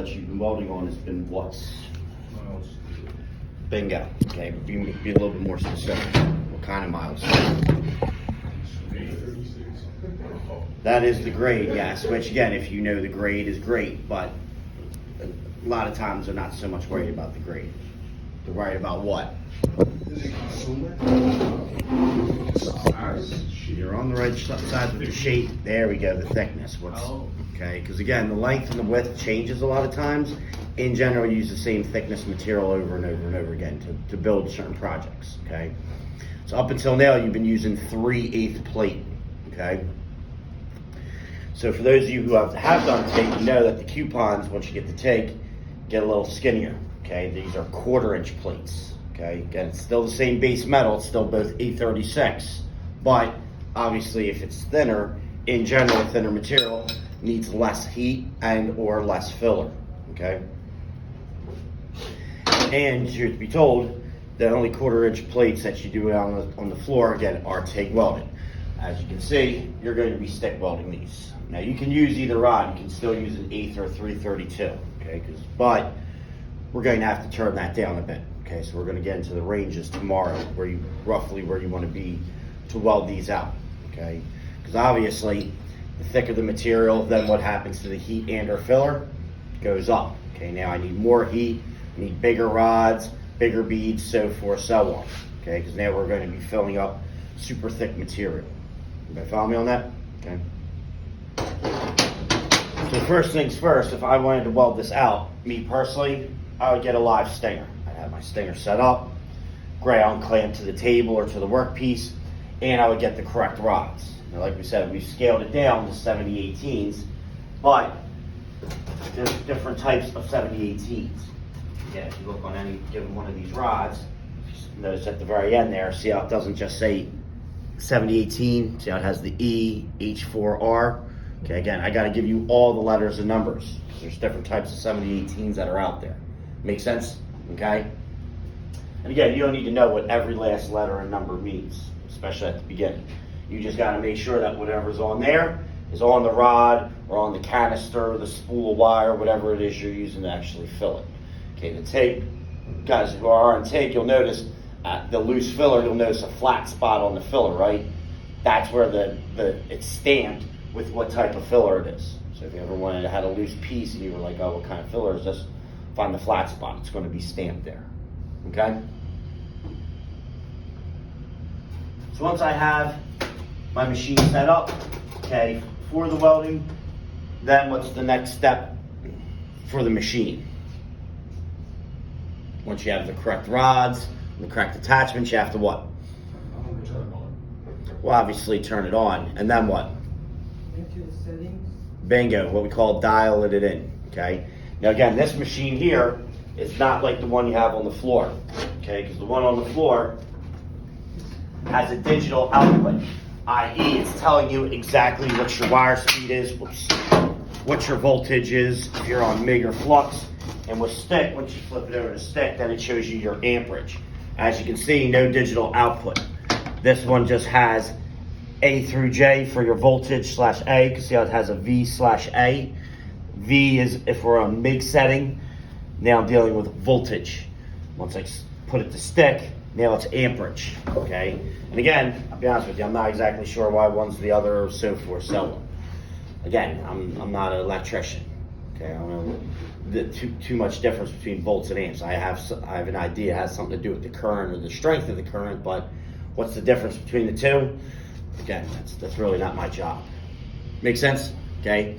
that you've been welding on has been what? Miles. Bingo. Okay, be a little bit more specific. What kind of miles? 836. That is the grade, yes. Which again, if you know the grade is great, but a lot of times they're not so much worried about the grade. They're worried about what? Is it consumer? You're on the right side with the shape. There we go, the thickness. Okay, because again, the length and the width changes a lot of times. In general, you use the same thickness material over and over and over again to build certain projects, okay? So up until now, you've been using 3/8 plate, okay? So for those of you who have done TIG, you know that the coupons, once you get the TIG, get a little skinnier, okay? These are 1/4 inch plates, okay? Again, it's still the same base metal, it's still both 836, but obviously if it's thinner, in general, thinner material needs less heat and or less filler, okay? And truth be told, the only 1/4 inch plates that you do on the floor, again, are TIG welded. As you can see, you're going to be stick welding these. Now you can use either rod, you can still use an 1/8 or 332, okay? But we're going to have to turn that down a bit, okay? So we're going to get into the ranges tomorrow, roughly where you want to be to weld these out, okay? Because obviously, the thicker the material, then what happens to the heat and or filler goes up, okay? Now I need more heat, I need bigger rods, bigger beads, so forth, so on, okay? Because now we're going to be filling up super thick material. You follow me on that? Okay. So first things first, if I wanted to weld this out, me personally, I would get a live stinger. I'd have my stinger set up, ground clamped to the table or to the workpiece, and I would get the correct rods. Now, like we said, we've scaled it down to 70/18s, but there's different types of 70/18s. Again, if you look on any given one of these rods, notice at the very end there, see how it doesn't just say 70/18, see how it has the E, H4R. Okay, again, I got to give you all the letters and numbers. There's different types of 70/18s that are out there. Make sense? Okay? And again, you don't need to know what every last letter and number means, especially at the beginning. You just got to make sure that whatever's on there is on the rod or on the canister, the spool wire, whatever it is you're using to actually fill it. Okay, the TIG, guys who are on TIG, you'll notice the loose filler, you'll notice a flat spot on the filler, right? That's where it's stamped with what type of filler it is. So if you ever wanted to have a loose piece and you were like, oh, what kind of filler is this? Find the flat spot, it's going to be stamped there, okay? So once I have my machine set up, okay, for the welding, then what's the next step for the machine? Once you have the correct rods, the correct attachments, you have to what? Turn it on. Well, obviously turn it on, and then what? Into the settings. Bingo, what we call dialing it in, okay? Now again, this machine here is not like the one you have on the floor, okay? Because the one on the floor has a digital output, i.e. it's telling you exactly what your wire speed is, what your voltage is, if you're on MIG or flux. And with stick, once you flip it over to stick, then it shows you your amperage. As you can see, no digital output. This one just has A through J for your voltage / A. You can see how it has a V / A. V is if we're on MIG setting. Now I'm dealing with voltage. Once I put it to stick, now it's amperage, okay? And again, I'll be honest with you, I'm not exactly sure why one's the other or so forth, so on. Again, I'm not an electrician, okay? I don't know too much difference between volts and amps. I have an idea it has something to do with the current or the strength of the current, but what's the difference between the two? Again, that's really not my job. Make sense? Okay.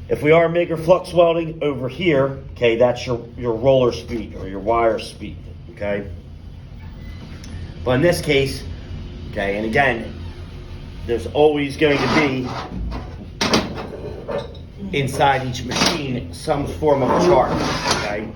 If we are MIG or flux welding over here, okay, that's your roller speed or your wire speed, okay? But in this case, okay, and again, there's always going to be inside each machine some form of a chart, okay?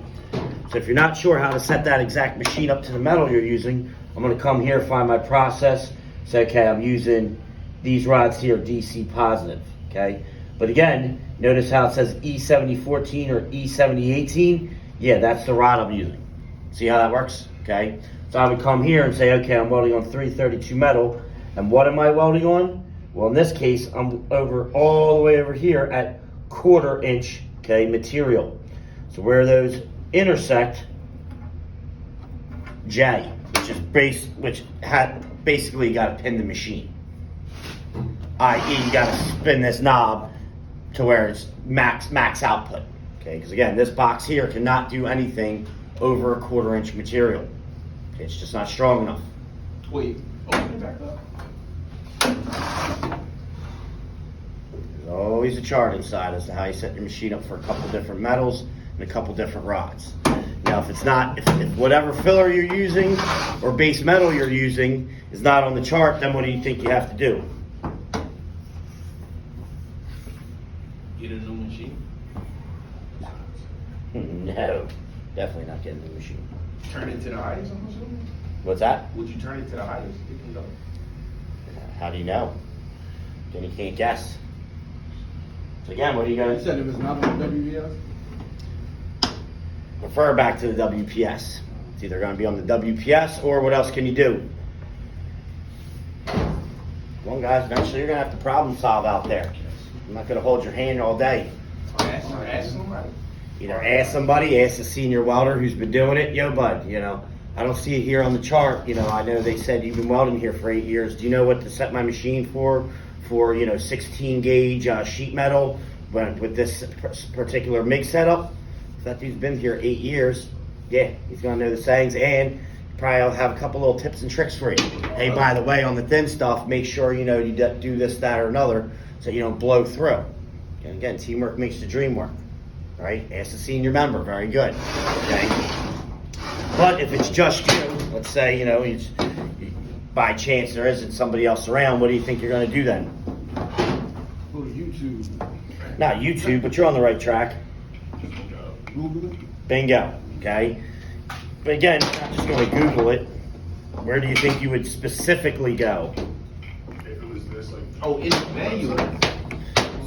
So if you're not sure how to set that exact machine up to the metal you're using, I'm going to come here, find my process, say, okay, I'm using these rods here, DC positive, okay? But again, notice how it says E7014 or E7018? Yeah, that's the rod I'm using. See how that works? Okay? So I would come here and say, okay, I'm welding on 332 metal. And what am I welding on? Well, in this case, I'm all the way over here at 1/4 inch okay, material. So where those intersect, J, basically you gotta pin the machine. I.e., you gotta spin this knob to where it's max output. Okay, because again, this box here cannot do anything over a 1/4 inch material. Okay, it's just not strong enough. Wait, open it back up. There's always a chart inside as to how you set your machine up for a couple different metals and a couple different rods. Now, if whatever filler you're using or base metal you're using is not on the chart, then what do you think you have to do? Get a new machine. No, definitely not getting the machine. Turn it to the highest, I'm assuming? What's that? Would you turn it to the highest? It can go. How do you know? Then you can't guess. So again, what are you You going said to it was not on the WBS? refer back to the WPS? It's either going to be on the WPS or what else can you do? Come on, guys, eventually you're going to have to problem solve out there. I'm not going to hold your hand all day. Ask somebody. Either ask somebody, ask a senior welder who's been doing it. Yo, bud, I don't see it here on the chart. I know they said you've been welding here for 8 years. Do you know what to set my machine for 16 gauge sheet metal with this particular MIG setup? If that dude's been here 8 years, yeah, he's gonna know the sayings, and probably have a couple little tips and tricks for you. Hey, by the way, on the thin stuff, make sure you do this, that, or another, so you don't blow through. And again, teamwork makes the dream work. All right, ask the senior member. Very good. Okay. But if it's just you, let's say, by chance there isn't somebody else around, what do you think you're going to do then? Go to YouTube. Not YouTube, but you're on the right track. Google it. Bingo. Okay. But again, you're not just going to Google it. Where do you think you would specifically go? If it was this, like, oh, it's manual.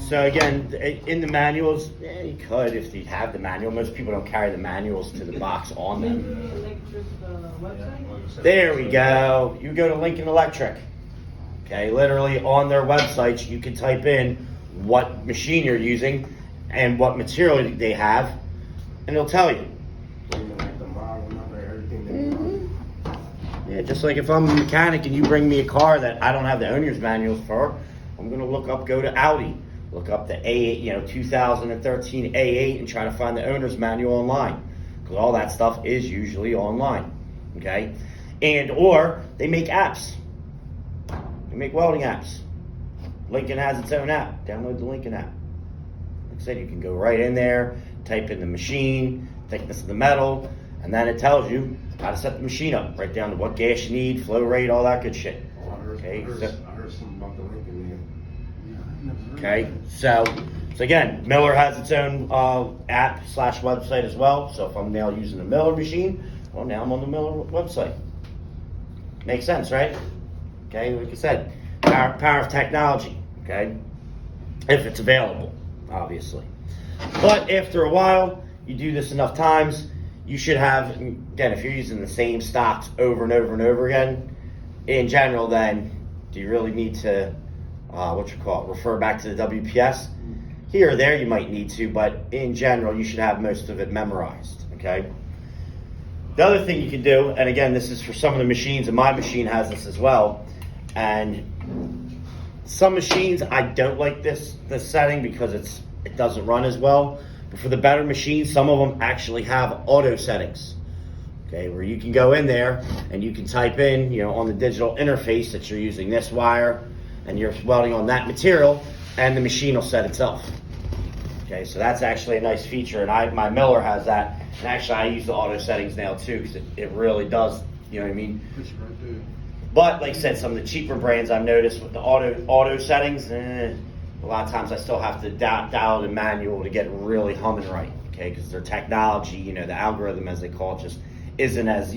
So again, in the manuals, yeah, you could if you have the manual. Most people don't carry the manuals to the box on them. Website? There we go. You go to Lincoln Electric. Okay, literally on their websites, you can type in what machine you're using and what material they have, and it'll tell you. Yeah, just like if I'm a mechanic and you bring me a car that I don't have the owner's manuals for, I'm gonna go to Audi, look up the A8, 2013 A8, and try to find the owner's manual online, because all that stuff is usually online. Okay, or they make apps. They make welding apps. Lincoln has its own app. Download the Lincoln app. Like I said, you can go right in there, type in the machine, thickness of the metal, and then it tells you how to set the machine up, right down to what gas you need, flow rate, all that good shit. Okay, I heard something about the Lincoln, man. okay. So again, Miller has its own app/website as well. So if I'm now using a Miller machine, well, now I'm on the Miller website. Makes sense, right? Okay, like I said, power of technology. Okay, if it's available, obviously. But after a while, you do this enough times, you should have, again, if you're using the same stocks over and over and over again, in general, then do you really need to, refer back to the WPS? Here or there you might need to, but in general, you should have most of it memorized, okay? The other thing you can do, and again, this is for some of the machines, and my machine has this as well, and some machines, I don't like this setting because it doesn't run as well. But for the better machines, some of them actually have auto settings, okay, where you can go in there and you can type in, on the digital interface that you're using this wire and you're welding on that material, and the machine will set itself. Okay, so that's actually a nice feature, and my Miller has that. And actually, I use the auto settings now too, because it really does, you know what I mean? Push it right there. But like I said, some of the cheaper brands I've noticed with the auto settings, a lot of times I still have to dial the manual to get really humming right, okay? Because their technology, the algorithm as they call it, just isn't as,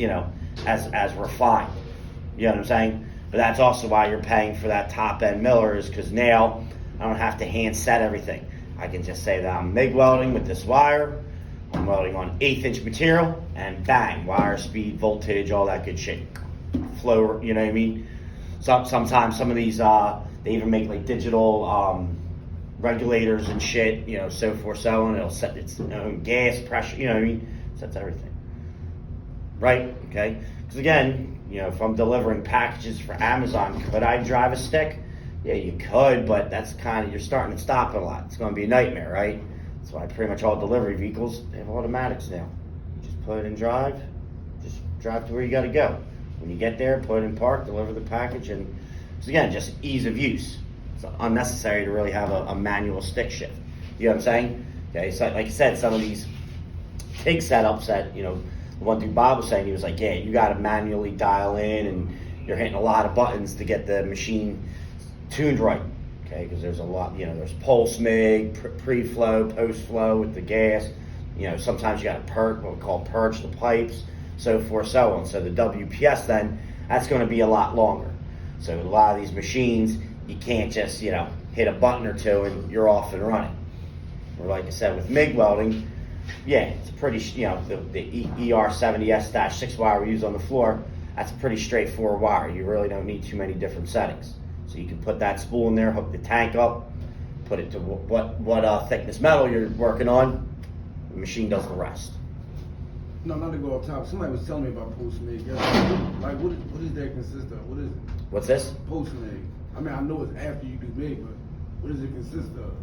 as refined. You know what I'm saying? But that's also why you're paying for that top end Miller, is because now I don't have to hand set everything. I can just say that I'm MIG welding with this wire, I'm welding on 1/8 inch material, and bang, wire speed, voltage, all that good shit. Flow, you know what I mean? Sometimes some of these, they even make like digital regulators and shit, you know, so forth, so on. It'll set its own gas pressure, you know what I mean? Sets everything. Right? Okay? Because again, you know, if I'm delivering packages for Amazon, could I drive a stick? Yeah, you could, but that's kind of, you're starting to stop a lot. It's going to be a nightmare, right? That's why pretty much all delivery vehicles, they have automatics now. You just put it in drive, just drive to where you got to go. When you get there, put it in park, deliver the package, and it's again, just ease of use. It's unnecessary to really have a manual stick shift. You know what I'm saying? Okay, so like I said, some of these TIG setups that, you know, the one thing Bob was saying, he was like, yeah, you got to manually dial in and you're hitting a lot of buttons to get the machine tuned right. Okay, because there's a lot, you know, there's pulse MIG, pre-flow, post-flow with the gas. You know, sometimes you got to what we call purge the pipes, so forth, so on. So the WPS then, that's going to be a lot longer. So a lot of these machines, you can't just, you know, hit a button or two and you're off and running. Or like I said, with MIG welding, yeah, it's pretty, you know, the ER70S-6 wire we use on the floor, that's a pretty straightforward wire. You really don't need too many different settings. So you can put that spool in there, hook the tank up, put it to what thickness metal you're working on, the machine does the rest. No, not to go off top. Somebody was telling me about post-MIG. Like, what does that consist of? What is it? What's this? Post-MIG. I mean, I know it's after you do MIG, but what does it consist of?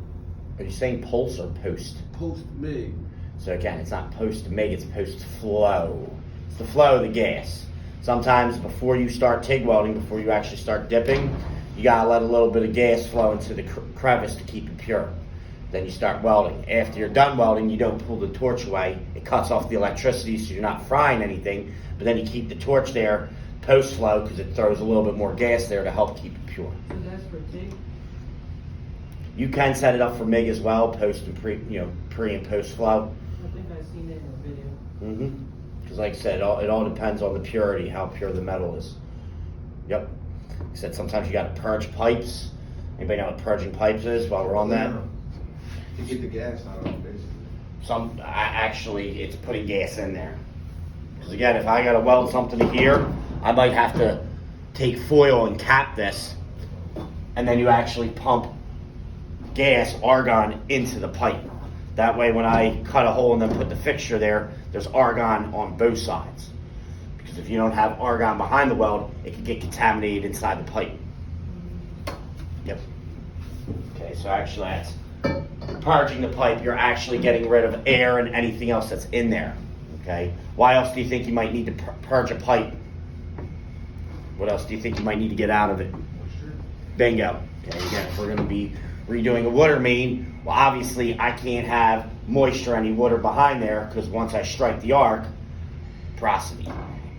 Are you saying pulse or post? Post-MIG. So again, it's not post MIG, it's post flow. It's the flow of the gas. Sometimes before you start TIG welding, before you actually start dipping, you gotta let a little bit of gas flow into the crevice to keep it pure. Then you start welding. After you're done welding, you don't pull the torch away. It cuts off the electricity, so you're not frying anything, but then you keep the torch there post flow because it throws a little bit more gas there to help keep it pure. So that's for TIG? You can set it up for MIG as well, post and pre and post flow. I think I've seen it in a video. Because like I said, it all depends on the purity, how pure the metal is. Yep. Like I said, sometimes you got to purge pipes. Anybody know what purging pipes is while we're on that? To get the gas out of it, basically. Actually, it's putting gas in there. Because again, if I got to weld something to here, I might have to take foil and cap this, and then you actually pump gas, argon, into the pipe. That way when I cut a hole and then put the fixture there, there's argon on both sides. Because if you don't have argon behind the weld, it can get contaminated inside the pipe. Yep. Okay, so actually that's purging the pipe. You're actually getting rid of air and anything else that's in there. Okay? Why else do you think you might need to purge a pipe? What else do you think you might need to get out of it? Bingo. Okay, again, if we're going to be redoing a water main, well, obviously I can't have moisture, any water behind there, because once I strike the arc, porosity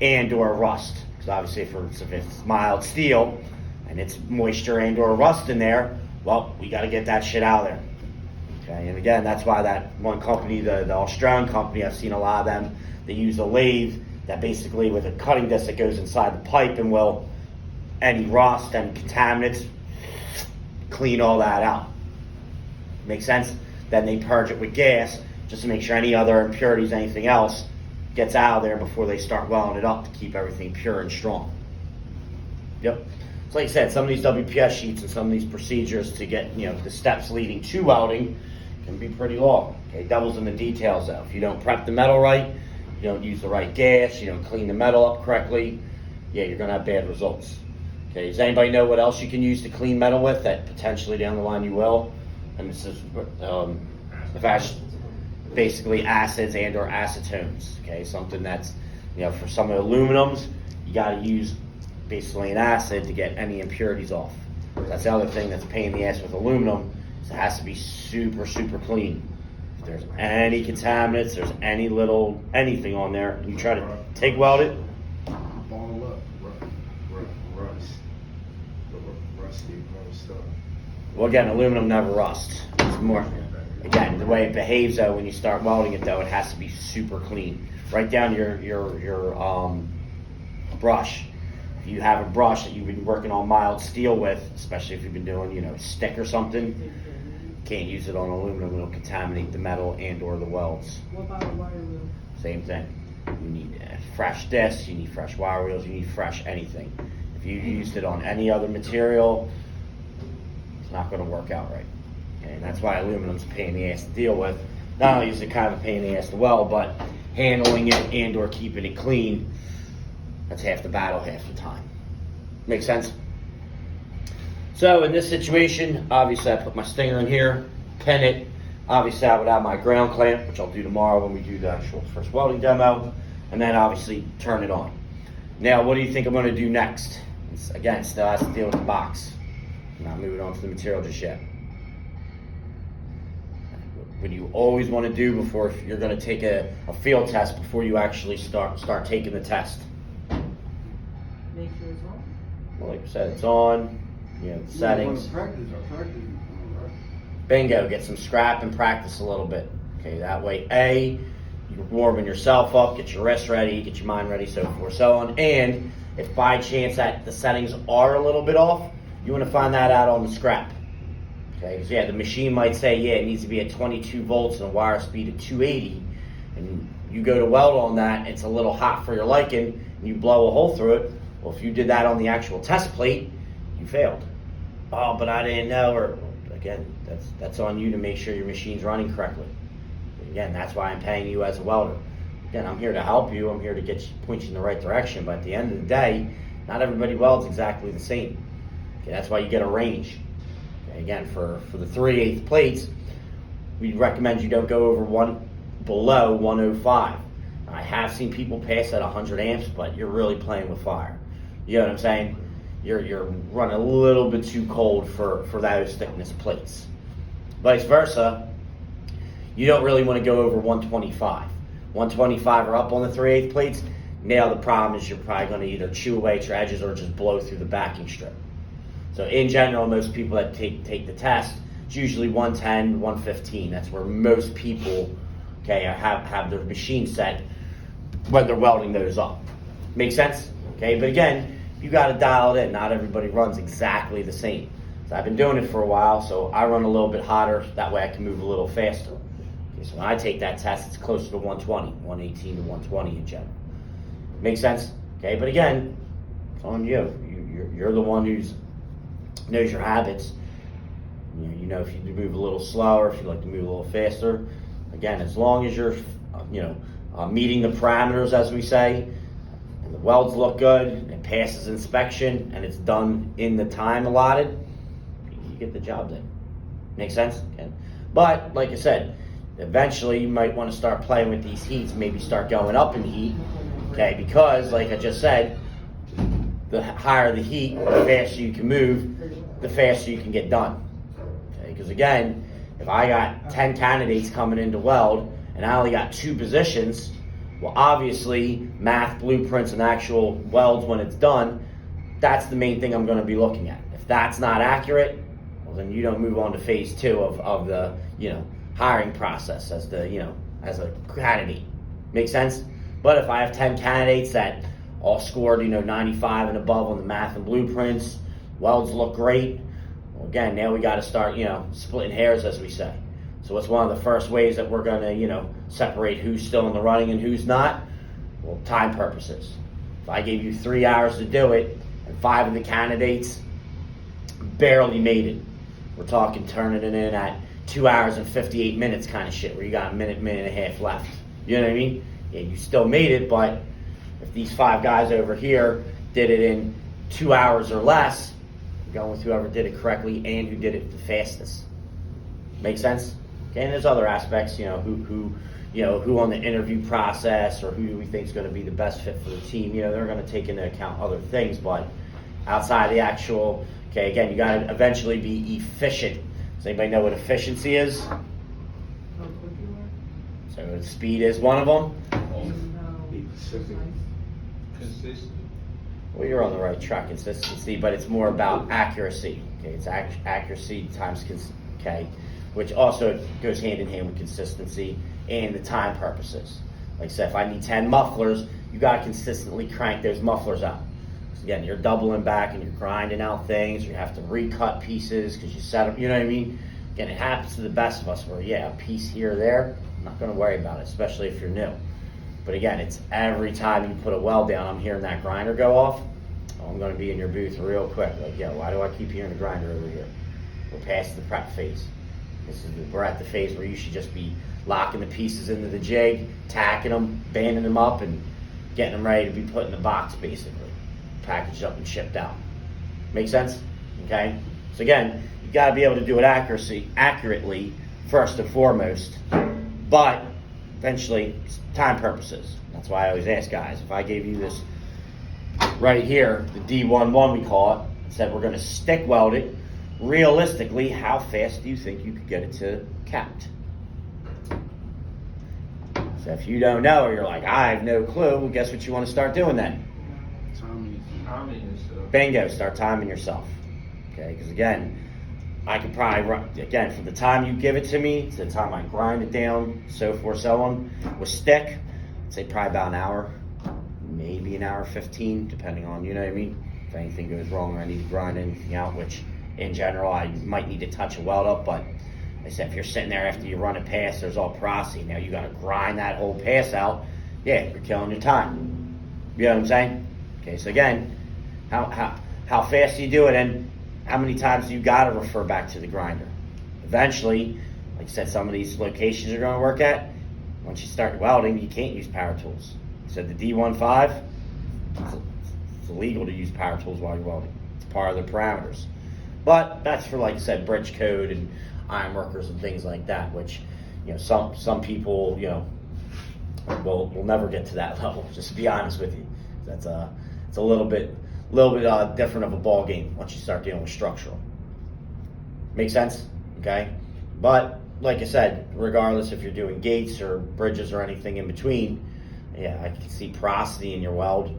and or rust. Because obviously if it's mild steel and it's moisture and or rust in there, well, we got to get that shit out of there. Okay, and again, that's why that one company, the Australian company, I've seen a lot of them, they use a lathe that basically with a cutting disc that goes inside the pipe and will, any rust, any contaminants, clean all that out. Make sense? Then they purge it with gas just to make sure any other impurities, anything else, gets out of there before they start welding it up to keep everything pure and strong. Yep. So like I said, some of these WPS sheets and some of these procedures to get, you know, the steps leading to welding can be pretty long. Okay, devil's in the details though. If you don't prep the metal right, you don't use the right gas, you don't clean the metal up correctly, yeah, you're gonna have bad results. Okay, does anybody know what else you can use to clean metal with that potentially down the line you will? And this is basically acids and or acetones. Okay, something that's, you know, for some aluminums, you gotta use basically an acid to get any impurities off. That's the other thing that's a pain in the ass with aluminum, is it has to be super, super clean. If there's any contaminants, there's any little anything on there, and you try to TIG weld it, Ball up. Rusty, stuff. well again, aluminum never rusts. It's more, again, the way it behaves though, when you start welding it though, it has to be super clean. Right down your brush. If you have a brush that you've been working on mild steel with, especially if you've been doing, you know, stick or something, can't use it on aluminum. It'll contaminate the metal and or the welds. What about a wire wheel? Same thing. You need fresh discs, you need fresh wire wheels, you need fresh anything. If you used it on any other material, it's not going to work out right. Okay, and that's why aluminum's a pain in the ass to deal with. Not only is it kind of a pain in the ass to weld, but handling it and or keeping it clean, that's half the battle half the time. Make sense? So in this situation, obviously I put my stinger in here, pin it. Obviously I would have my ground clamp, which I'll do tomorrow when we do the actual first welding demo, and then obviously turn it on. Now what do you think I'm going to do next? Again, still has to deal with the box. I'm not moving on to the material just yet. What you always want to do before you're going to take a field test before you actually start taking the test. Make sure it's on. Well, like I said, it's on. You know, the settings. Practice. Right? Bingo. Get some scrap and practice a little bit. Okay, that way, you're warming yourself up, get your wrist ready, get your mind ready, so forth, so on. And if by chance that the settings are a little bit off, you want to find that out on the scrap. Okay, because yeah, the machine might say, yeah, it needs to be at 22 volts and a wire speed of 280, and you go to weld on that, it's a little hot for your liking, and you blow a hole through it. Well, if you did that on the actual test plate, you failed. Oh, but I didn't know, or again, that's on you to make sure your machine's running correctly. Again, that's why I'm paying you as a welder. Again, I'm here to help you, I'm here to point you in the right direction, but at the end of the day, not everybody welds exactly the same. Okay, that's why you get a range. Okay, again, for the 3/8 plates, we recommend you don't go over below 105. I have seen people pass at 100 amps, but you're really playing with fire. You know what I'm saying? You're running a little bit too cold for those thickness plates. Vice versa, you don't really want to go over 125. 125 or up on the 3/8 plates. Now the problem is you're probably going to either chew away at your edges or just blow through the backing strip. So in general, most people that take the test, it's usually 110, 115. That's where most people, okay, have their machine set when they're welding those up. Make sense? Okay, but again, you got to dial it in. Not everybody runs exactly the same. So I've been doing it for a while, so I run a little bit hotter. That way I can move a little faster. Okay, so when I take that test, it's closer to 120, 118 to 120 in general. Make sense? Okay, but again, it's on you. You're the one who knows your habits. You know if you move a little slower, if you like to move a little faster. Again, as long as you're, meeting the parameters, as we say, and the welds look good, it passes inspection, and it's done in the time allotted, you get the job done. Make sense? Okay. But like I said, eventually you might want to start playing with these heats, maybe start going up in heat, okay? Because like I just said, the higher the heat, the faster you can move, the faster you can get done. Okay? Because again, if I got 10 candidates coming in to weld and I only got 2 positions, well, obviously, math, blueprints, and actual welds when it's done, that's the main thing I'm going to be looking at. If that's not accurate, well, then you don't move on to phase 2 of the, hiring process as as a candidate. Make sense? But if I have 10 candidates that all scored, 95 and above on the math and blueprints, welds look great, well, again, now we got to start, splitting hairs, as we say. So it's one of the first ways that we're going to, separate who's still in the running and who's not. Well, time purposes. If I gave you 3 hours to do it and 5 of the candidates barely made it, we're talking turning it in at 2 hours and 58 minutes kind of shit, where you got a minute and a half left. You know what I mean? Yeah, you still made it, but if these 5 guys over here did it in 2 hours or less, you're going with whoever did it correctly and who did it the fastest. Make sense? Okay, and there's other aspects, who on the interview process or who do we think is going to be the best fit for the team. They're going to take into account other things, but outside the actual, okay, again, you got to eventually be efficient. Does anybody know what efficiency is? How quick you are? So speed is one of them. Be specific. Consistent. Well, you're on the right track, consistency, but it's more about accuracy. Okay, it's accuracy times which also goes hand in hand with consistency and the time purposes. Like I said, if I need 10 mufflers, you got to consistently crank those mufflers out. So again, you're doubling back and you're grinding out things. You have to recut pieces because you set them. You know what I mean? Again, it happens to the best of us where, a piece here or there, I'm not going to worry about it, especially if you're new. But again, it's every time you put a weld down, I'm hearing that grinder go off. Oh, I'm going to be in your booth real quick. Like, why do I keep hearing the grinder over here? We're past the prep phase. We're at the phase where you should just be locking the pieces into the jig, tacking them, banding them up, and getting them ready to be put in the box, basically. Packaged up and shipped out. Make sense? Okay? So again, you gotta be able to do it accurately, first and foremost, but eventually, it's time purposes. That's why I always ask guys, if I gave you this right here, the D11 we call it, and said we're gonna stick weld it, realistically, how fast do you think you could get it to capped? So if you don't know, or you're like, I have no clue, well, guess what you want to start doing then? Timing and stuff. Bingo, start timing yourself. Okay, because again, I could probably run, again, from the time you give it to me to the time I grind it down, so forth, so on, with stick, I'd say probably about an hour, maybe an hour 15, depending on, you know what I mean? If anything goes wrong or I need to grind anything out, which in general, I might need to touch a weld up, but like I said, if you're sitting there after you run a pass, there's all porosity. Now you gotta grind that whole pass out. Yeah, you're killing your time. You know what I'm saying? Okay, so again, how fast do you do it, and how many times do you gotta refer back to the grinder? Eventually, like I said, some of these locations you're gonna work at, once you start welding, you can't use power tools. So the D15, it's illegal to use power tools while you're welding. It's part of the parameters. But that's for, like I said, bridge code and iron workers and things like that, which, you know, some people, you know, will never get to that level. Just to be honest with you, it's a little bit different of a ball game once you start dealing with structural. Make sense? Okay. But like I said, regardless if you're doing gates or bridges or anything in between, yeah, I can see porosity in your weld.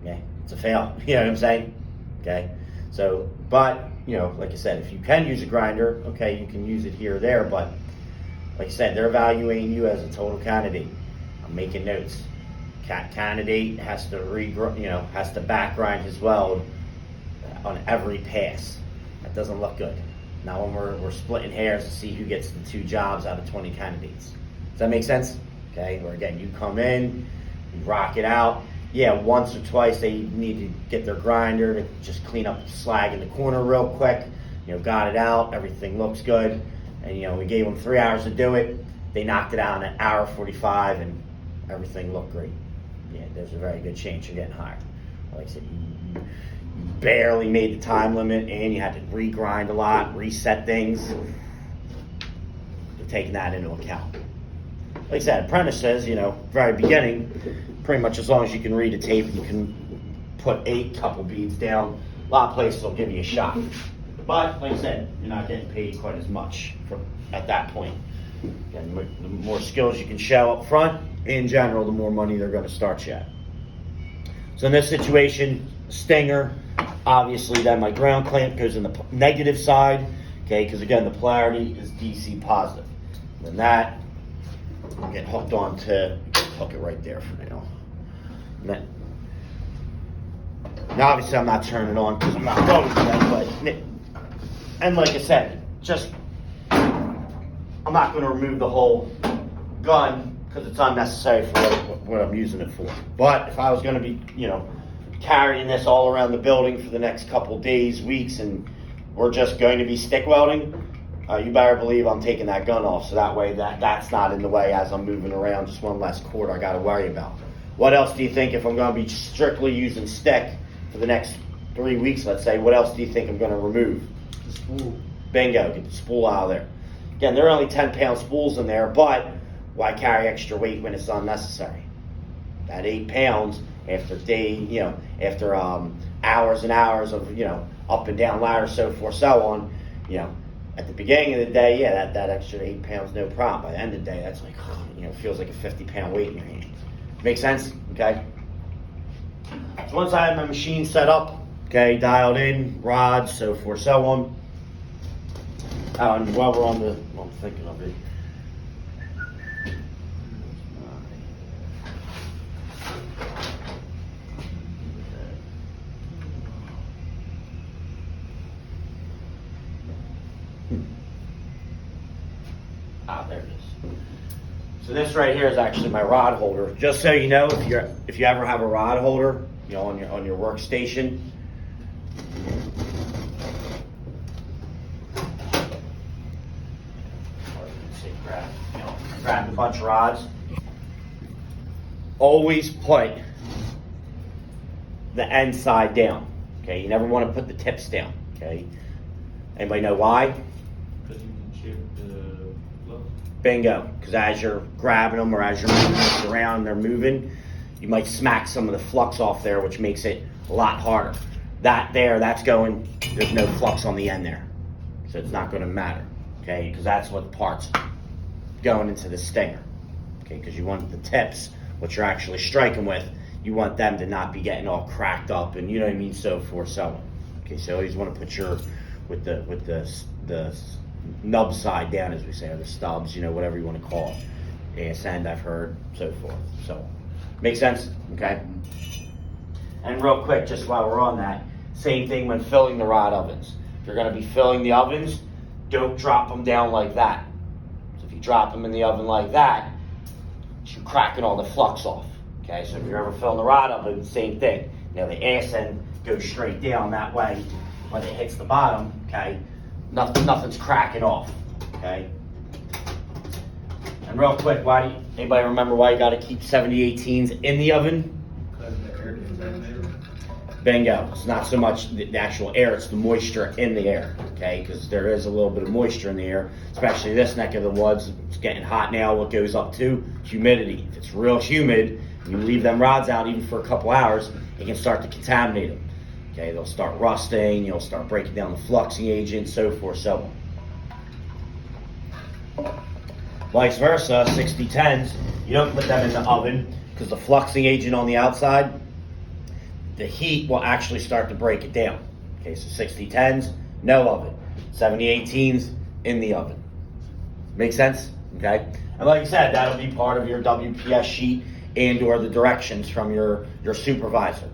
Yeah, it's a fail. You know what I'm saying? Okay. So, but, you know, like I said, if you can use a grinder, okay, you can use it here or there, but like I said, they're evaluating you as a total candidate. I'm making notes. Candidate has to has to back grind his weld on every pass. That doesn't look good. Now when we're splitting hairs to see who gets the 2 jobs out of 20 candidates. Does that make sense? Okay, where again, you come in, you rock it out. Yeah, once or twice they need to get their grinder to just clean up the slag in the corner real quick. You know, got it out, everything looks good. And you know, we gave them 3 hours to do it. They knocked it out in an hour 45 and everything looked great. Yeah, there's a very good chance you're getting hired. Like I said, you barely made the time limit and you had to regrind a lot, reset things. You're taking that into account. Like I said, apprentices, you know, very beginning, pretty much as long as you can read a tape, you can put 8 couple beads down. A lot of places will give you a shot. But like I said, you're not getting paid quite as much at that point. Again, the more skills you can show up front, in general, the more money they're going to start you at. So in this situation, stinger, obviously then my ground clamp goes in the negative side, okay, because again, the polarity is DC positive. And that will get hooked on to, hook it right there for now. Now obviously I'm not turning it on because I'm not going to that, but, and like I said, I'm not going to remove the whole gun because it's unnecessary for what I'm using it for. But if I was going to be, you know, carrying this all around the building for the next couple days, weeks, and we're just going to be stick welding, you better believe I'm taking that gun off, so that way that's not in the way as I'm moving around. Just one less cord I got to worry about. What else do you think, if I'm going to be strictly using stick for the next 3 weeks, let's say, what else do you think I'm going to remove? The spool. Bingo, get the spool out of there. Again, there are only 10-pound spools in there, but why carry extra weight when it's unnecessary? That 8 pounds after after hours and hours of, you know, up and down ladders, so forth, so on, you know, at the beginning of the day, yeah, that extra 8 pounds, no problem. By the end of the day, that's like, you know, feels like a 50-pound weight in your hands. Make sense? Okay. So once I have my machine set up, okay, dialed in, rods, so forth, so on. And while we're on the, well, I'm thinking of it. There it is. So this right here is actually my rod holder. Just so you know, if you ever have a rod holder, you know, on your workstation, grabbed a bunch of rods. Always put the end side down, okay? You never want to put the tips down, okay? Anybody know why? Because you can chip the look. Bingo, because as you're grabbing them or as you're moving this around and they're moving, you might smack some of the flux off there, which makes it a lot harder. That's going, there's no flux on the end there. So it's not going to matter, okay? Because that's what the part's going into the stinger, okay? Because you want the tips, what you're actually striking with, you want them to not be getting all cracked up and you know what I mean, so forth, so on. Okay, so you always want to put your, with the nub side down, as we say, or the stubs, you know, whatever you want to call it. ASN, I've heard, so forth. So, make sense? Okay? And real quick, just while we're on that, same thing when filling the rod ovens. If you're going to be filling the ovens, don't drop them down like that. So if you drop them in the oven like that, you're cracking all the flux off. Okay, so if you're ever filling the rod oven, same thing. Now the ASN goes straight down that way when it hits the bottom, okay? Nothing's cracking off, okay? And real quick, anybody remember why you gotta keep 7018s in the oven? Because the air contaminated. Bingo. It's not so much the actual air, it's the moisture in the air, okay? Because there is a little bit of moisture in the air, especially this neck of the woods. It's getting hot now. What goes up to? Humidity. If it's real humid, you leave them rods out even for a couple hours, it can start to contaminate them. Okay, they'll start rusting, you'll start breaking down the fluxing agent, so forth, so on. Vice versa, 6010s, you don't put them in the oven because the fluxing agent on the outside, the heat will actually start to break it down. Okay, so 6010s, no oven. 7018s, in the oven. Make sense? Okay? And like I said, that'll be part of your WPS sheet and or the directions from your supervisor.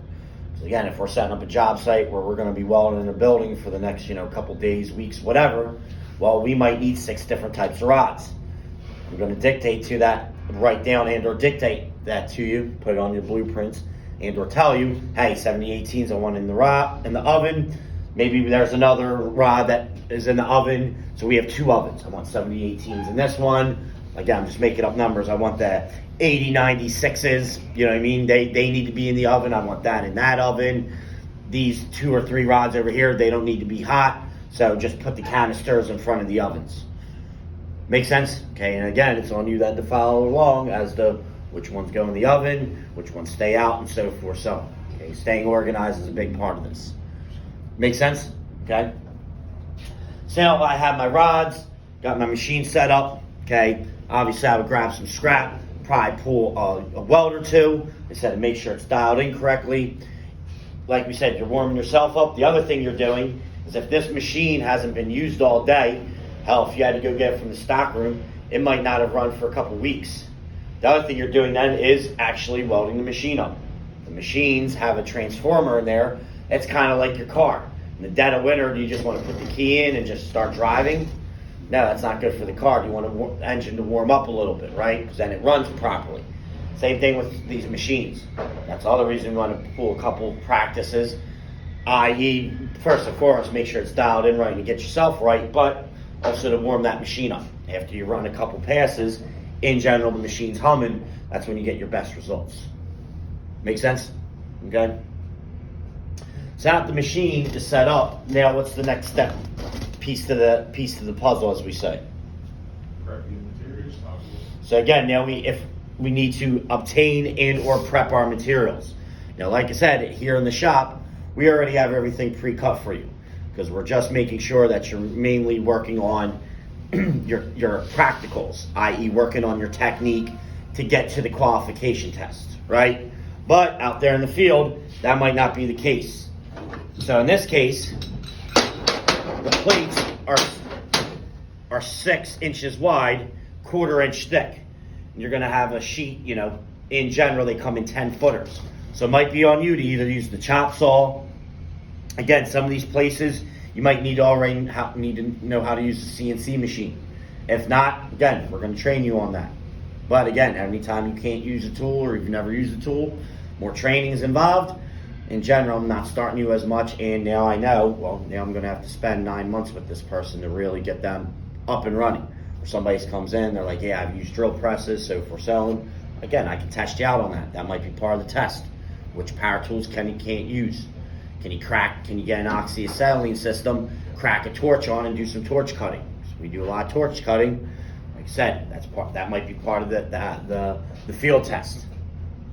So again, if we're setting up a job site where we're going to be welding in a building for the next, couple days, weeks, whatever, well, we might need 6 different types of rods. I'm going to dictate to that, write down and or dictate that to you, put it on your blueprints, and or tell you, hey, 7018s I want in the oven. Maybe there's another rod that is in the oven, so we have 2 ovens. I want 7018s in this one. Again, I'm just making up numbers. I want the 8096s, you know what I mean? They need to be in the oven. I want that in that oven. These 2 or 3 rods over here, they don't need to be hot. So just put the canisters in front of the ovens. Make sense? Okay, and again, it's on you then to follow along as to which ones go in the oven, which ones stay out, and so forth, so on. Okay, staying organized is a big part of this. Make sense? Okay? So I have my rods, got my machine set up, okay? Obviously, I would grab some scrap, probably pull a weld or 2, instead of make sure it's dialed in correctly. Like we said, you're warming yourself up. The other thing you're doing is if this machine hasn't been used all day, hell, if you had to go get it from the stock room, it might not have run for a couple weeks. The other thing you're doing then is actually welding the machine up. The machines have a transformer in there. It's kind of like your car. In the dead of winter, do you just want to put the key in and just start driving? No, that's not good for the car. You want the engine to warm up a little bit, right? Because then it runs properly. Same thing with these machines. That's the other reason we want to pull a couple practices, i.e., first and foremost, make sure it's dialed in right and get yourself right, but also to warm that machine up. After you run a couple passes, in general, the machine's humming. That's when you get your best results. Make sense? Okay? So now the machine is set up. Now, what's the next step? Piece to the puzzle, as we say. Prep your materials. So again, now if we need to obtain and or prep our materials. Now, like I said, here in the shop, we already have everything pre-cut for you because we're just making sure that you're mainly working on your practicals, i.e. working on your technique to get to the qualification test, right? But out there in the field, that might not be the case. So in this case, the plates are 6 inches wide, 1/4 inch thick. And you're gonna have a sheet, in general, they come in 10 footers. So it might be on you to either use the chop saw. Again, some of these places, you might need to know how to use the CNC machine. If not, again, we're gonna train you on that. But again, anytime you can't use a tool or you've never used a tool, more training is involved. In general, I'm not starting you as much, and now I know, now I'm gonna have to spend 9 months with this person to really get them up and running. Or somebody comes in, they're like, yeah, I've used drill presses, so if we're selling, again, I can test you out on that. That might be part of the test. Which power tools can you can't use? Can you get an oxyacetylene system, crack a torch on and do some torch cutting? So we do a lot of torch cutting. Like I said, that might be part of the field test.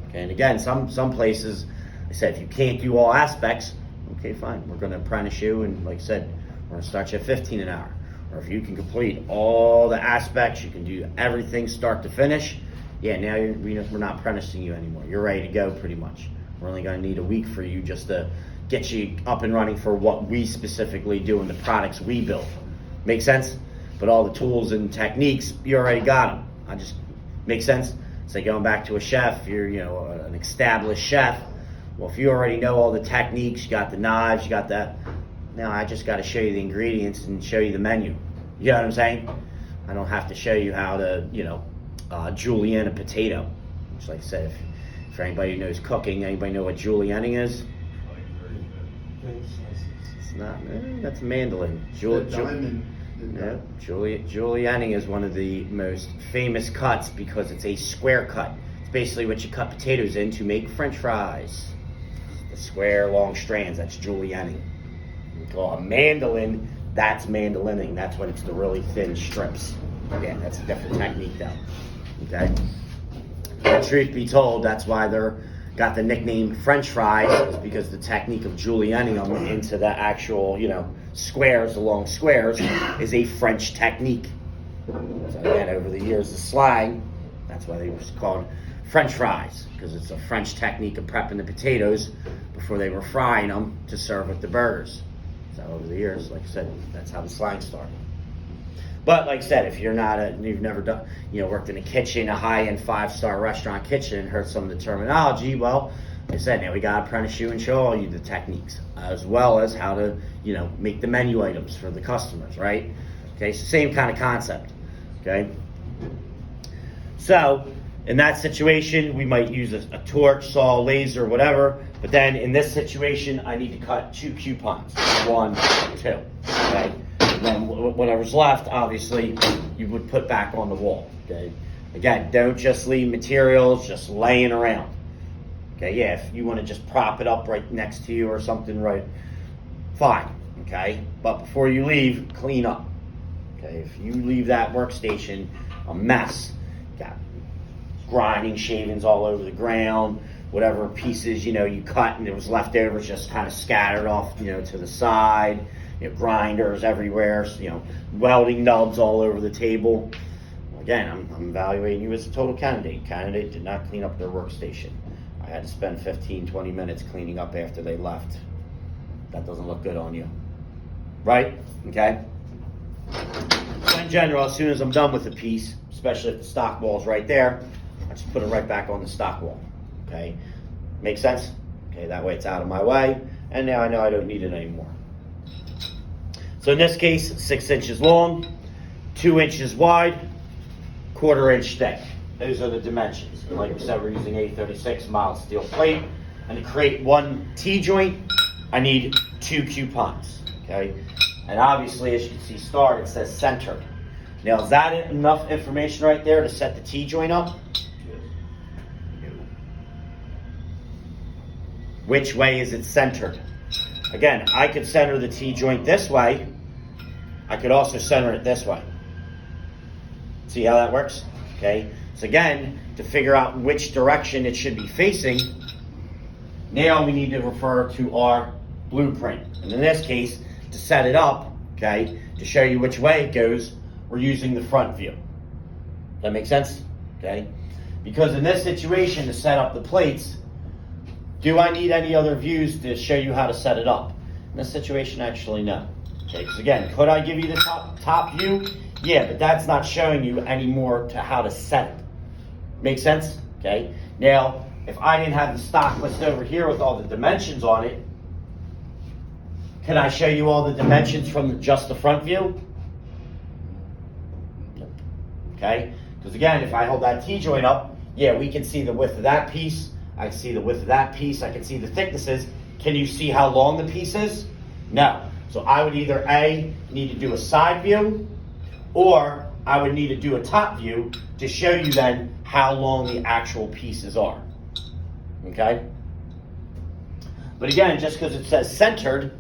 Okay, and again, some places, I said, if you can't do all aspects, okay, fine, we're gonna apprentice you, and like I said, we're gonna start you at 15 an hour. Or if you can complete all the aspects, you can do everything start to finish, yeah, now we're not apprenticing you anymore. You're ready to go pretty much. We're only gonna need a week for you just to get you up and running for what we specifically do and the products we build. Make sense? But all the tools and techniques, you already got them. Make sense? It's like going back to a chef, you're an established chef. Well, if you already know all the techniques, you got the knives, you got that, now I just got to show you the ingredients and show you the menu. You know what I'm saying? I don't have to show you how to, julienne a potato. Which, like I said, if anybody who knows cooking, anybody know what julienning is? It's not, that's mandolin. Julienning is one of the most famous cuts because it's a square cut. It's basically what you cut potatoes in to make French fries. The square, long strands, that's julienning. We call a mandolin, that's mandolining. That's when it's the really thin strips. Again, that's a different technique though. Okay? But truth be told, that's why they're got the nickname French fries, is because the technique of julienning them into the actual, squares, the long squares, is a French technique. So again, over the years, the slang, that's why they were called French fries, because it's a French technique of prepping the potatoes before they were frying them to serve with the burgers. So over the years, like I said, that's how the slang started. But like I said, if you've never done, worked in a kitchen, a high-end 5-star restaurant kitchen, and heard some of the terminology, well, like I said, now we got to apprentice you and show all you the techniques, as well as how to, make the menu items for the customers, right? Okay, so same kind of concept, okay? So, in that situation, we might use a torch, saw, laser, whatever, but then in this situation, I need to cut 2 coupons, 1, 2, okay? And then whatever's left, obviously, you would put back on the wall, okay? Again, don't just leave materials just laying around. Okay, yeah, if you want to just prop it up right next to you or something, right, fine, okay? But before you leave, clean up, okay? If you leave that workstation a mess, got grinding shavings all over the ground, whatever pieces, you cut and it was left over just kind of scattered off, to the side, grinders everywhere, welding nubs all over the table. Again, I'm evaluating you as a total candidate. Candidate did not clean up their workstation. I had to spend 15, 20 minutes cleaning up after they left. That doesn't look good on you. Right? Okay? So in general, as soon as I'm done with a piece, especially if the stock wall's right there, I just put it right back on the stock wall. Okay? Make sense? Okay, that way it's out of my way, and now I know I don't need it anymore. So in this case, 6 inches long, 2 inches wide, 1/4 inch thick. Those are the dimensions. And like we said, we're using A36 mild steel plate. And to create 1 T-joint, I need 2 coupons, okay? And obviously, as you can see start, it says centered. Now, is that enough information right there to set the T-joint up? Which way is it centered? Again, I could center the T-joint this way. I could also center it this way. See how that works? Okay. So again, to figure out which direction it should be facing, now we need to refer to our blueprint. And in this case, to set it up, okay, to show you which way it goes, we're using the front view. Does that make sense? Okay. Because in this situation, to set up the plates, do I need any other views to show you how to set it up? In this situation, actually, no. Okay, because again, could I give you the top view? Yeah, but that's not showing you any more to how to set it. Make sense? Okay. Now, if I didn't have the stock list over here with all the dimensions on it, can I show you all the dimensions from just the front view? Okay. Because again, if I hold that T-joint up, yeah, we can see the width of that piece. I can see the width of that piece. I can see the thicknesses. Can you see how long the piece is? No. So I would either A, need to do a side view, or I would need to do a top view to show you then how long the actual pieces are. Okay? But again, just because it says centered,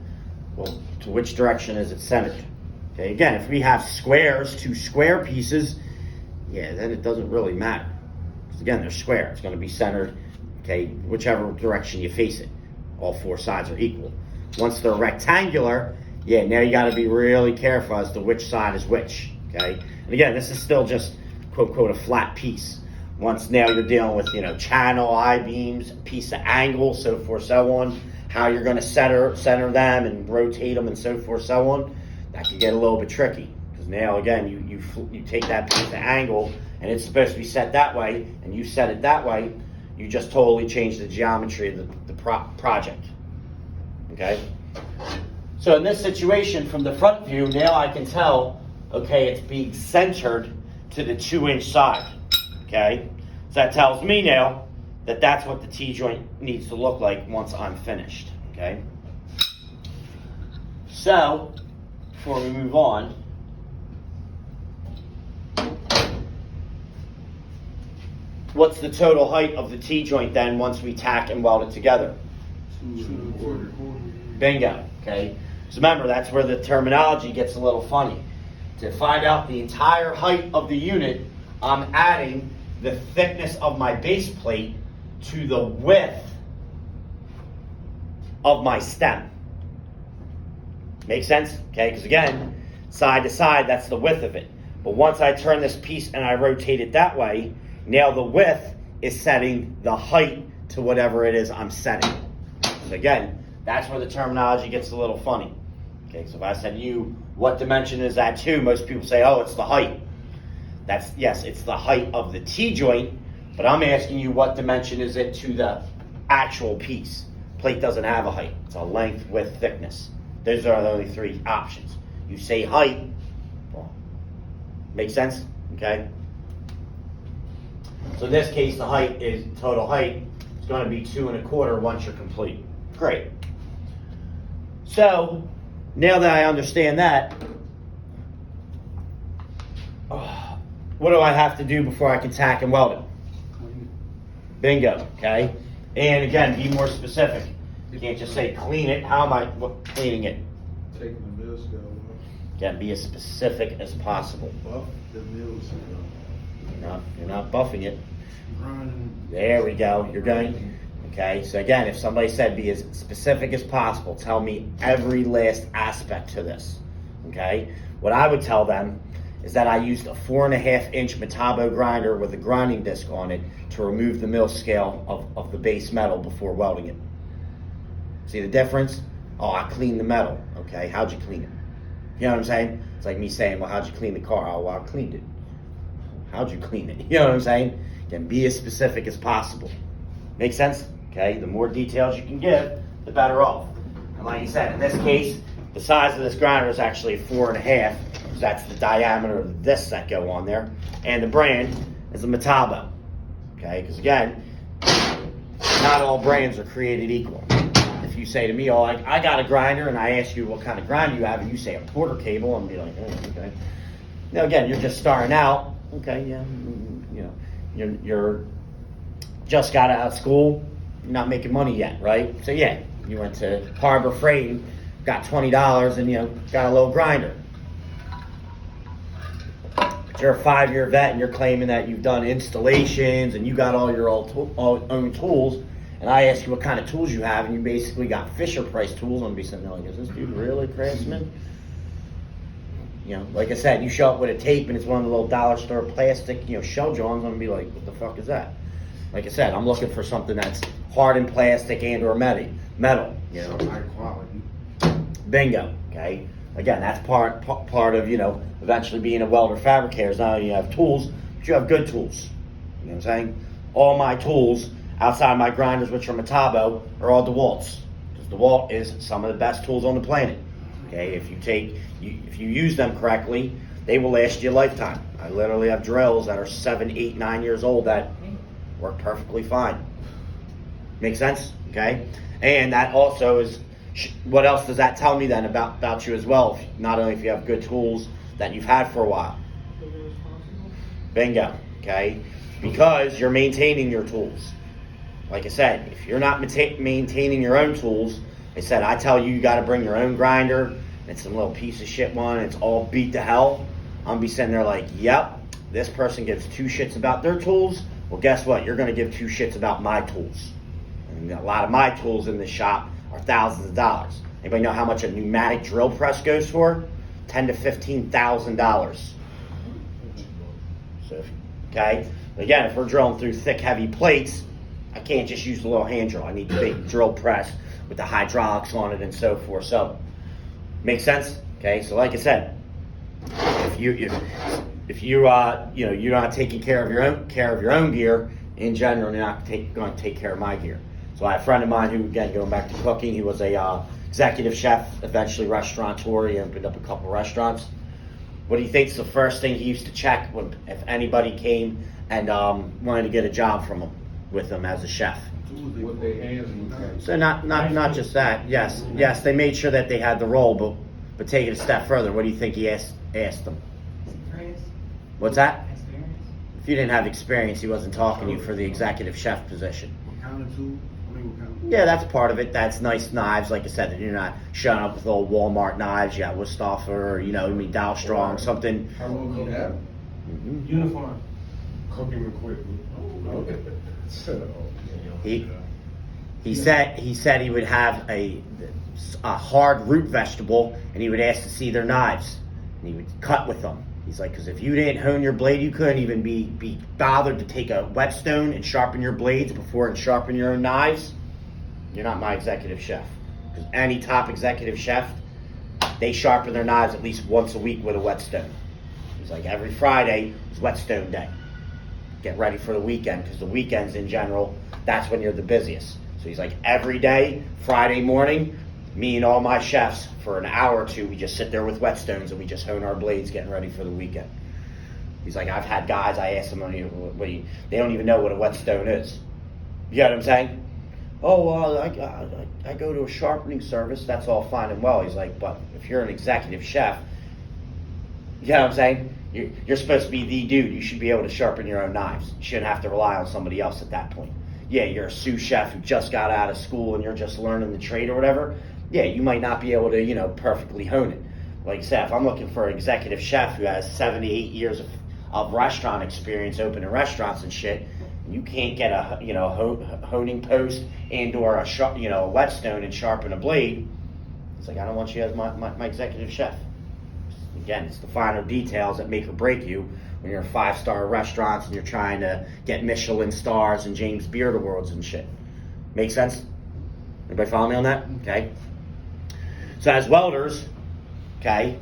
well, to which direction is it centered? Okay, again, if we have squares, 2 square pieces, yeah, then it doesn't really matter. Because again, they're square. It's going to be centered, okay, whichever direction you face it. All 4 sides are equal. Once they're rectangular, yeah, now you got to be really careful as to which side is which, okay? And again, this is still just, quote, quote, a flat piece. Once now you're dealing with, channel, I-beams, piece of angle, so forth, so on, how you're going to center them and rotate them and so forth, so on, that can get a little bit tricky. Because now, again, you take that piece of angle, and it's supposed to be set that way, and you set it that way, you just totally change the geometry of the project, okay? So in this situation, from the front view, now I can tell, okay, it's being centered to the 2-inch side, okay? So that tells me now that that's what the T-joint needs to look like once I'm finished, okay? So, before we move on, what's the total height of the T-joint then once we tack and weld it together? 2.25. Bingo, okay? So remember, that's where the terminology gets a little funny. To find out the entire height of the unit, I'm adding the thickness of my base plate to the width of my stem. Make sense? Okay, because again, side to side, that's the width of it. But once I turn this piece and I rotate it that way, now the width is setting the height to whatever it is I'm setting. So again, that's where the terminology gets a little funny. Okay, so if I said to you, what dimension is that to? Most people say, oh, it's the height. Yes, it's the height of the T-joint, but I'm asking you what dimension is it to the actual piece. Plate doesn't have a height. It's a length, width, thickness. Those are the only 3 options. You say height, well, makes sense? Okay? So in this case, the height is, total height is going to be 2 1/4 once you're complete. Great. So, now that I understand that, what do I have to do before I can tack and weld it? Bingo, okay? And again, be more specific. You can't just say clean it. How am I cleaning it? Taking the mill scale off. Again, be as specific as possible. Buff the mill scale. You're not buffing it. Grinding. There we go. You're going. Okay, so again, if somebody said be as specific as possible, tell me every last aspect to this. Okay, what I would tell them is that I used a 4.5-inch Metabo grinder with a grinding disc on it to remove the mill scale of the base metal before welding it. See the difference? Oh, I cleaned the metal. Okay, how'd you clean it? You know what I'm saying? It's like me saying, well, how'd you clean the car? Oh, well, I cleaned it. How'd you clean it? You know what I'm saying? Again, be as specific as possible. Make sense? Okay, the more details you can give, the better off. And like you said, in this case, the size of this grinder is actually 4.5, because that's the diameter of the discs that go on there. And the brand is a Metabo. Okay, because again, not all brands are created equal. If you say to me, oh, I got a grinder, and I ask you what kind of grinder you have, and you say a quarter cable, I'm be like, oh, okay. Now again, you're just starting out. Okay, yeah, you're just got out of school. You're not making money yet, right? So yeah, you went to Harbor Freight and got $20 and got a little grinder. But you're a 5-year vet and you're claiming that you've done installations and you got all your own tools. And I ask you what kind of tools you have, and you basically got Fisher Price tools. I'm gonna be sitting there like, is this dude really Craftsman? Like I said, you show up with a tape and it's one of the little dollar store plastic, shell johns. I'm gonna be like, what the fuck is that? Like I said, I'm looking for something that's hardened plastic and or metal. High quality. Bingo. Okay. Again, that's part of eventually being a welder fabricator. Is not only you have tools, but you have good tools. You know what I'm saying? All my tools outside my grinders, which are Metabo, are all DeWalt's. Because DeWalt is some of the best tools on the planet. Okay. If you use them correctly, they will last you a lifetime. I literally have drills that are 7, 8, 9 years old that work perfectly fine. Make sense? Okay? And that also is, what else does that tell me then about you as well? Not only if you have good tools that you've had for a while. Bingo, okay? Because you're maintaining your tools. Like I said, if you're not maintaining your own tools, I said, I tell you, you got to bring your own grinder. And it's some little piece of shit one. It's all beat to hell. I'm be sitting there like, yep, this person gives 2 shits about their tools. Well, guess what? You're going to give 2 shits about my tools. And a lot of my tools in the shop are thousands of dollars. Anybody know how much a pneumatic drill press goes for? $10,000 to $15,000. So, okay. Again, if we're drilling through thick, heavy plates, I can't just use the little hand drill. I need the big drill press with the hydraulics on it and so forth. So, makes sense? Okay. So, like I said, if you're not taking care of your own gear in general, you're not going to take care of my gear. So, I have a friend of mine who, again, going back to cooking, he was a executive chef, eventually restaurateur. He opened up a couple restaurants. What do you think's the first thing he used to check if anybody came and wanted to get a job from him with him as a chef? With their hands and So not just that. Yes, they made sure that they had the role, but take it a step further. What do you think he asked them? Experience? What's that? Experience? If you didn't have experience, he wasn't talking to you for the executive chef position. What kind of tool? I mean, what kind of... Yeah, that's part of it. That's nice knives, like I said. That you're not showing up with old Walmart knives. You got Wusthofer, or Dow Strong, something. How long do you have? Mhm. Uniform. Cooking equipment. Okay. He said he would have a hard root vegetable, and he would ask to see their knives, and he would cut with them. He's like, because if you didn't hone your blade, you couldn't even be bothered to take a whetstone and sharpen your blades before and sharpen your own knives. You're not my executive chef. Because any top executive chef, they sharpen their knives at least once a week with a whetstone. He's like, every Friday is whetstone day. Get ready for the weekend, because the weekends in general, that's when you're the busiest. So he's like, every day, Friday morning, me and all my chefs, for an hour or two, we just sit there with whetstones and we just hone our blades getting ready for the weekend. He's like, I've had guys, I asked them, they don't even know what a whetstone is. You know what I'm saying? Oh, I go to a sharpening service, that's all fine and well. He's like, but if you're an executive chef, you know what I'm saying? You're supposed to be the dude. You should be able to sharpen your own knives. You shouldn't have to rely on somebody else at that point. Yeah, you're a sous chef who just got out of school and you're just learning the trade or whatever. Yeah, you might not be able to, perfectly hone it. Like I said, if I'm looking for an executive chef who has 7 to 8 years of restaurant experience opening restaurants and shit, you can't get a honing post and or a whetstone and sharpen a blade. It's like, I don't want you as my executive chef. Again, it's the finer details that make or break you when you're 5-star restaurants and you're trying to get Michelin stars and James Beard awards and shit. Make sense? Everybody follow me on that? Okay. So as welders, okay,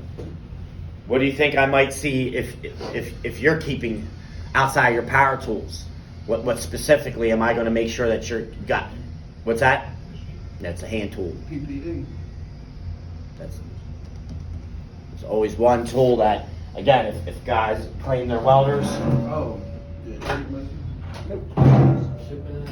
what do you think I might see if you're keeping outside your power tools? What specifically am I going to make sure that you're got? What's that? That's a hand tool. PPE. There's always one tool that, again, if guys claim they're welders. Oh, yeah, tape measure. There it is.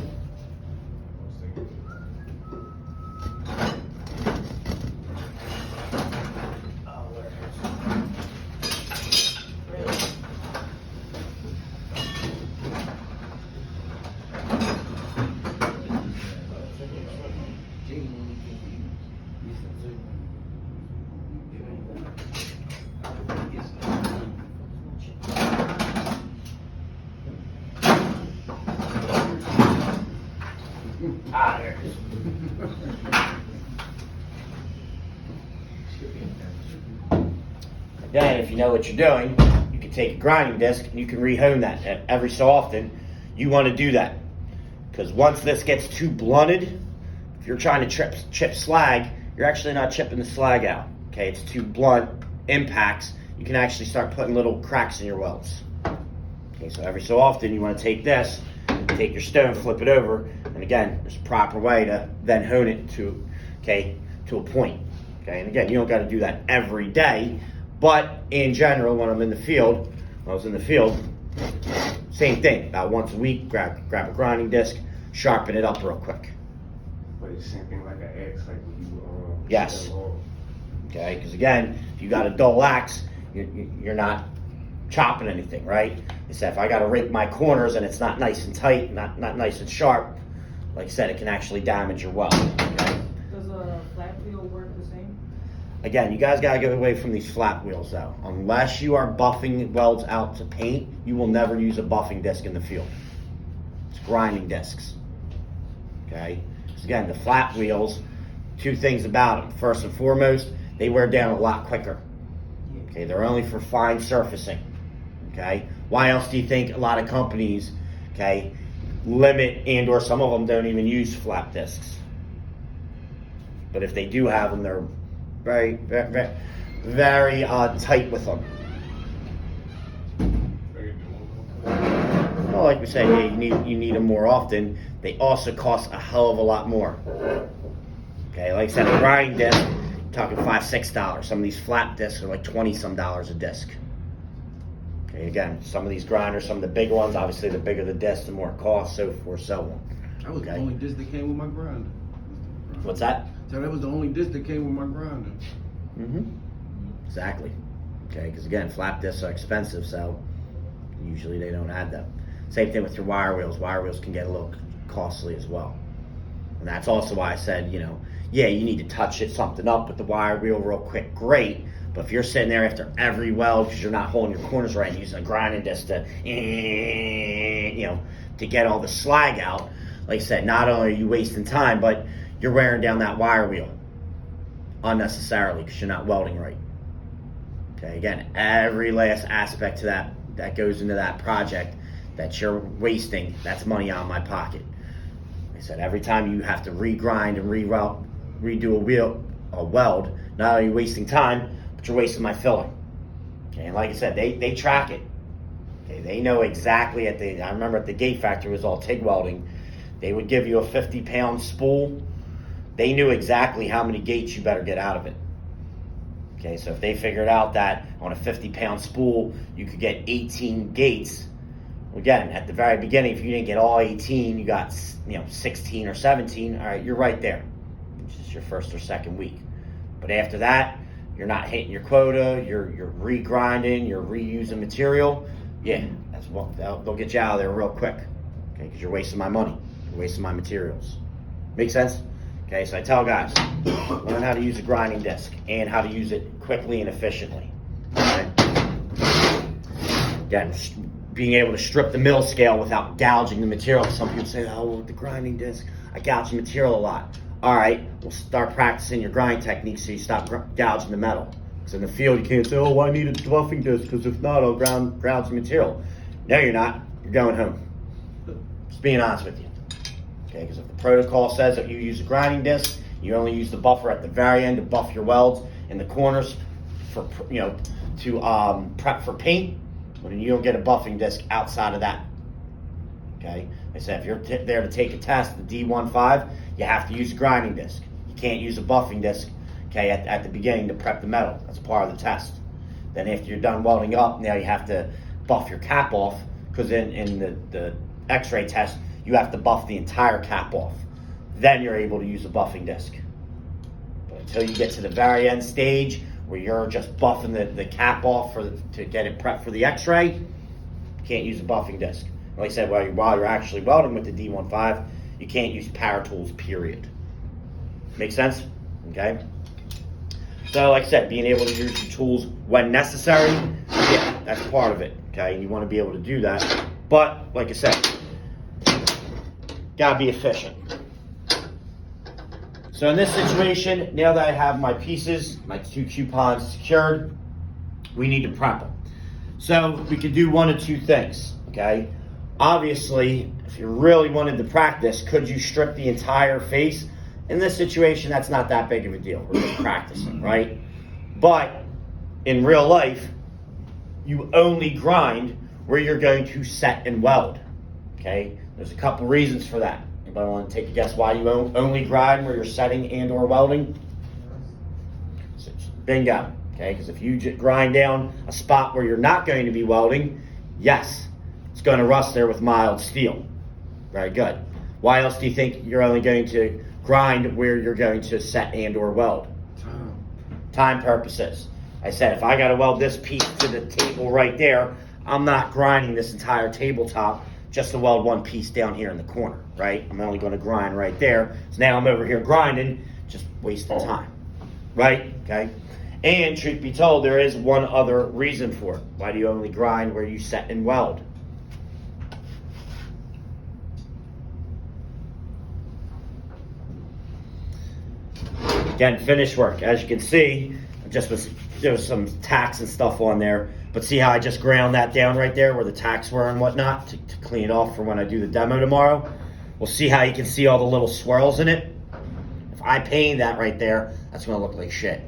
Again, if you know what you're doing, you can take a grinding disc and you can rehone that. And every so often, you want to do that. Because once this gets too blunted, if you're trying to chip slag, you're actually not chipping the slag out. Okay, it's too blunt, impacts. You can actually start putting little cracks in your welds. Okay, so every so often, you want to take this, take your stone, flip it over, and again, there's a proper way to then hone it to a point. Okay, and again, you don't got to do that every day, but in general, when I was in the field, same thing. About once a week, grab a grinding disc, sharpen it up real quick. But it's same thing like an axe, like when you Yes. Okay, because again, if you got a dull axe, you're not chopping anything, right? They said if I gotta rake my corners and it's not nice and tight, not nice and sharp, like I said, it can actually damage your weld, okay? Does a flat wheel work the same? Again, you guys gotta get away from these flat wheels though. Unless you are buffing welds out to paint, you will never use a buffing disc in the field. It's grinding discs, okay? Because again, the flat wheels, two things about them. First and foremost, they wear down a lot quicker. Okay, they're only for fine surfacing. Okay, why else do you think a lot of companies, okay, limit and or some of them don't even use flat discs? But if they do have them, they're very tight with them. Well, like we said, yeah, you need them more often. They also cost a hell of a lot more. Okay, like I said, a grinding disc, you're talking $5-6. Some of these flat discs are like $20-some a disc. Okay, again, some of these grinders, some of the bigger ones, obviously the bigger the disc, the more it costs, so forth, so on. That was Okay. the only disc that came with my grinder. What's that? So that was the only disc that came with my grinder. Mm-hmm. Exactly. Okay, because again, flat discs are expensive, so usually they don't add them. Same thing with your wire wheels. Wire wheels can get a little costly as well. And that's also why I said, you know, yeah, you need to touch something up with the wire wheel real quick, great. But if you're sitting there after every weld because you're not holding your corners right, using a grinding disc to, you know, to get all the slag out, like I said, not only are you wasting time, but you're wearing down that wire wheel unnecessarily because you're not welding right. Okay, again, every last aspect to that goes into that project that you're wasting, that's money out of my pocket. Like I said, every time you have to regrind and redo a weld, not only are you wasting time, but you're wasting my filling. Okay, and like I said, they track it. Okay, they know exactly I remember at the gate factory, it was all TIG welding. They would give you a 50-pound spool. They knew exactly how many gates you better get out of it. Okay, so if they figured out that on a 50-pound spool, you could get 18 gates, again, at the very beginning, if you didn't get all 18, you got 16 or 17, all right, you're right there, which is your first or second week. But after that, you're not hitting your quota, you're regrinding, you're reusing material, yeah, that's what they'll get you out of there real quick, okay, because you're wasting my money, you're wasting my materials. Make sense? Okay, so I tell guys, learn how to use a grinding disc and how to use it quickly and efficiently. Okay? Again, being able to strip the mill scale without gouging the material. Some people say, oh, with the grinding disc, I gouge the material a lot. All right, we'll start practicing your grind technique so you stop gouging the metal. Because in the field, you can't say, oh, I need a buffing disc, because if not, I'll gouge the material. No, you're not. You're going home. Just being honest with you. Okay, because if the protocol says that you use a grinding disc, you only use the buffer at the very end to buff your welds in the corners for, to prep for paint. When you don't get a buffing disc outside of that. Okay, I said if you're there to take a test, the D15, you have to use a grinding disc. You can't use a buffing disc. Okay, at the beginning to prep the metal. That's part of the test. Then after you're done welding up, now you have to buff your cap off because in the X-ray test, you have to buff the entire cap off. Then you're able to use a buffing disc. But until you get to the very end stage where you're just buffing the cap off to get it prepped for the X-ray, you can't use a buffing disc. Like I said, while you're actually welding with the D15, you can't use power tools, period. Make sense? Okay? So like I said, being able to use your tools when necessary, yeah, that's part of it. Okay? And you want to be able to do that. But, like I said, gotta be efficient. So in this situation, now that I have my pieces, my 2 coupons secured, we need to prep them. So we could do one of two things, okay? Obviously, if you really wanted to practice, could you strip the entire face? In this situation, that's not that big of a deal. We're just practicing, right? But in real life, you only grind where you're going to set and weld, okay? There's a couple reasons for that. Anybody want to take a guess why you only grind where you're setting and or welding? Bingo, okay? Because if you grind down a spot where you're not going to be welding, yes, it's going to rust there with mild steel. Very good. Why else do you think you're only going to grind where you're going to set and or weld? Time. Time purposes. I said, if I gotta weld this piece to the table right there, I'm not grinding this entire tabletop just to weld one piece down here in the corner, right? I'm only gonna grind right there. So now I'm over here grinding, just wasting time, right? Okay? And truth be told, there is one other reason for it. Why do you only grind where you set and weld? Again, finish work. As you can see, there was some tacks and stuff on there, but see how I just ground that down right there where the tacks were and whatnot to clean it off for when I do the demo tomorrow. We'll see how you can see all the little swirls in it. If I paint that right there, that's gonna look like shit.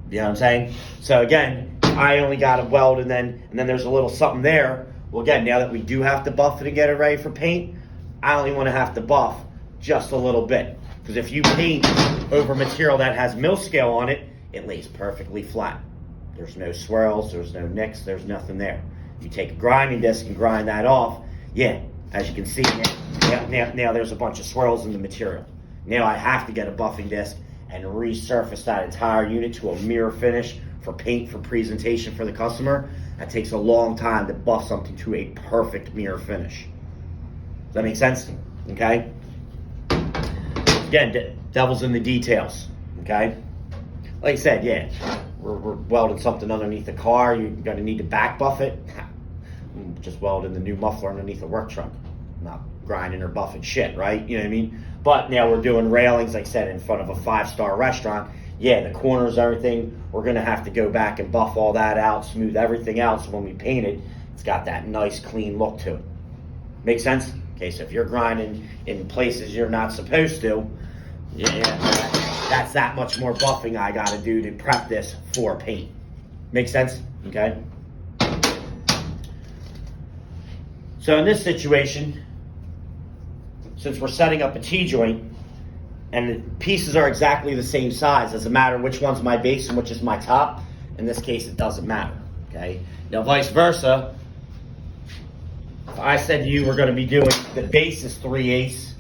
You know what I'm saying? So again, I only got a weld and then there's a little something there. Well, again, now that we do have to buff it and get it ready for paint, I only want to have to buff just a little bit. Because if you paint over material that has mill scale on it, it lays perfectly flat. There's no swirls, there's no nicks, there's nothing there. You take a grinding disc and grind that off, yeah, as you can see, now there's a bunch of swirls in the material. Now I have to get a buffing disc and resurface that entire unit to a mirror finish for paint, for presentation for the customer. That takes a long time to buff something to a perfect mirror finish. Does that make sense? Okay? Again, devil's in the details, okay? Like I said, yeah, we're welding something underneath the car. You're gonna need to back buff it. Just welding the new muffler underneath the work truck. Not grinding or buffing shit, right? You know what I mean? But now we're doing railings, like I said, in front of a 5-star restaurant. Yeah, the corners, everything, we're gonna have to go back and buff all that out, smooth everything out, so when we paint it, it's got that nice, clean look to it. Make sense? Okay, so if you're grinding in places you're not supposed to, yeah, that's that much more buffing I gotta do to prep this for paint. Make sense? Okay? So in this situation, since we're setting up a T-joint, and the pieces are exactly the same size, doesn't matter which one's my base and which is my top. In this case, it doesn't matter, okay? Now, vice versa, if I said to you we're gonna be doing the base is 3/8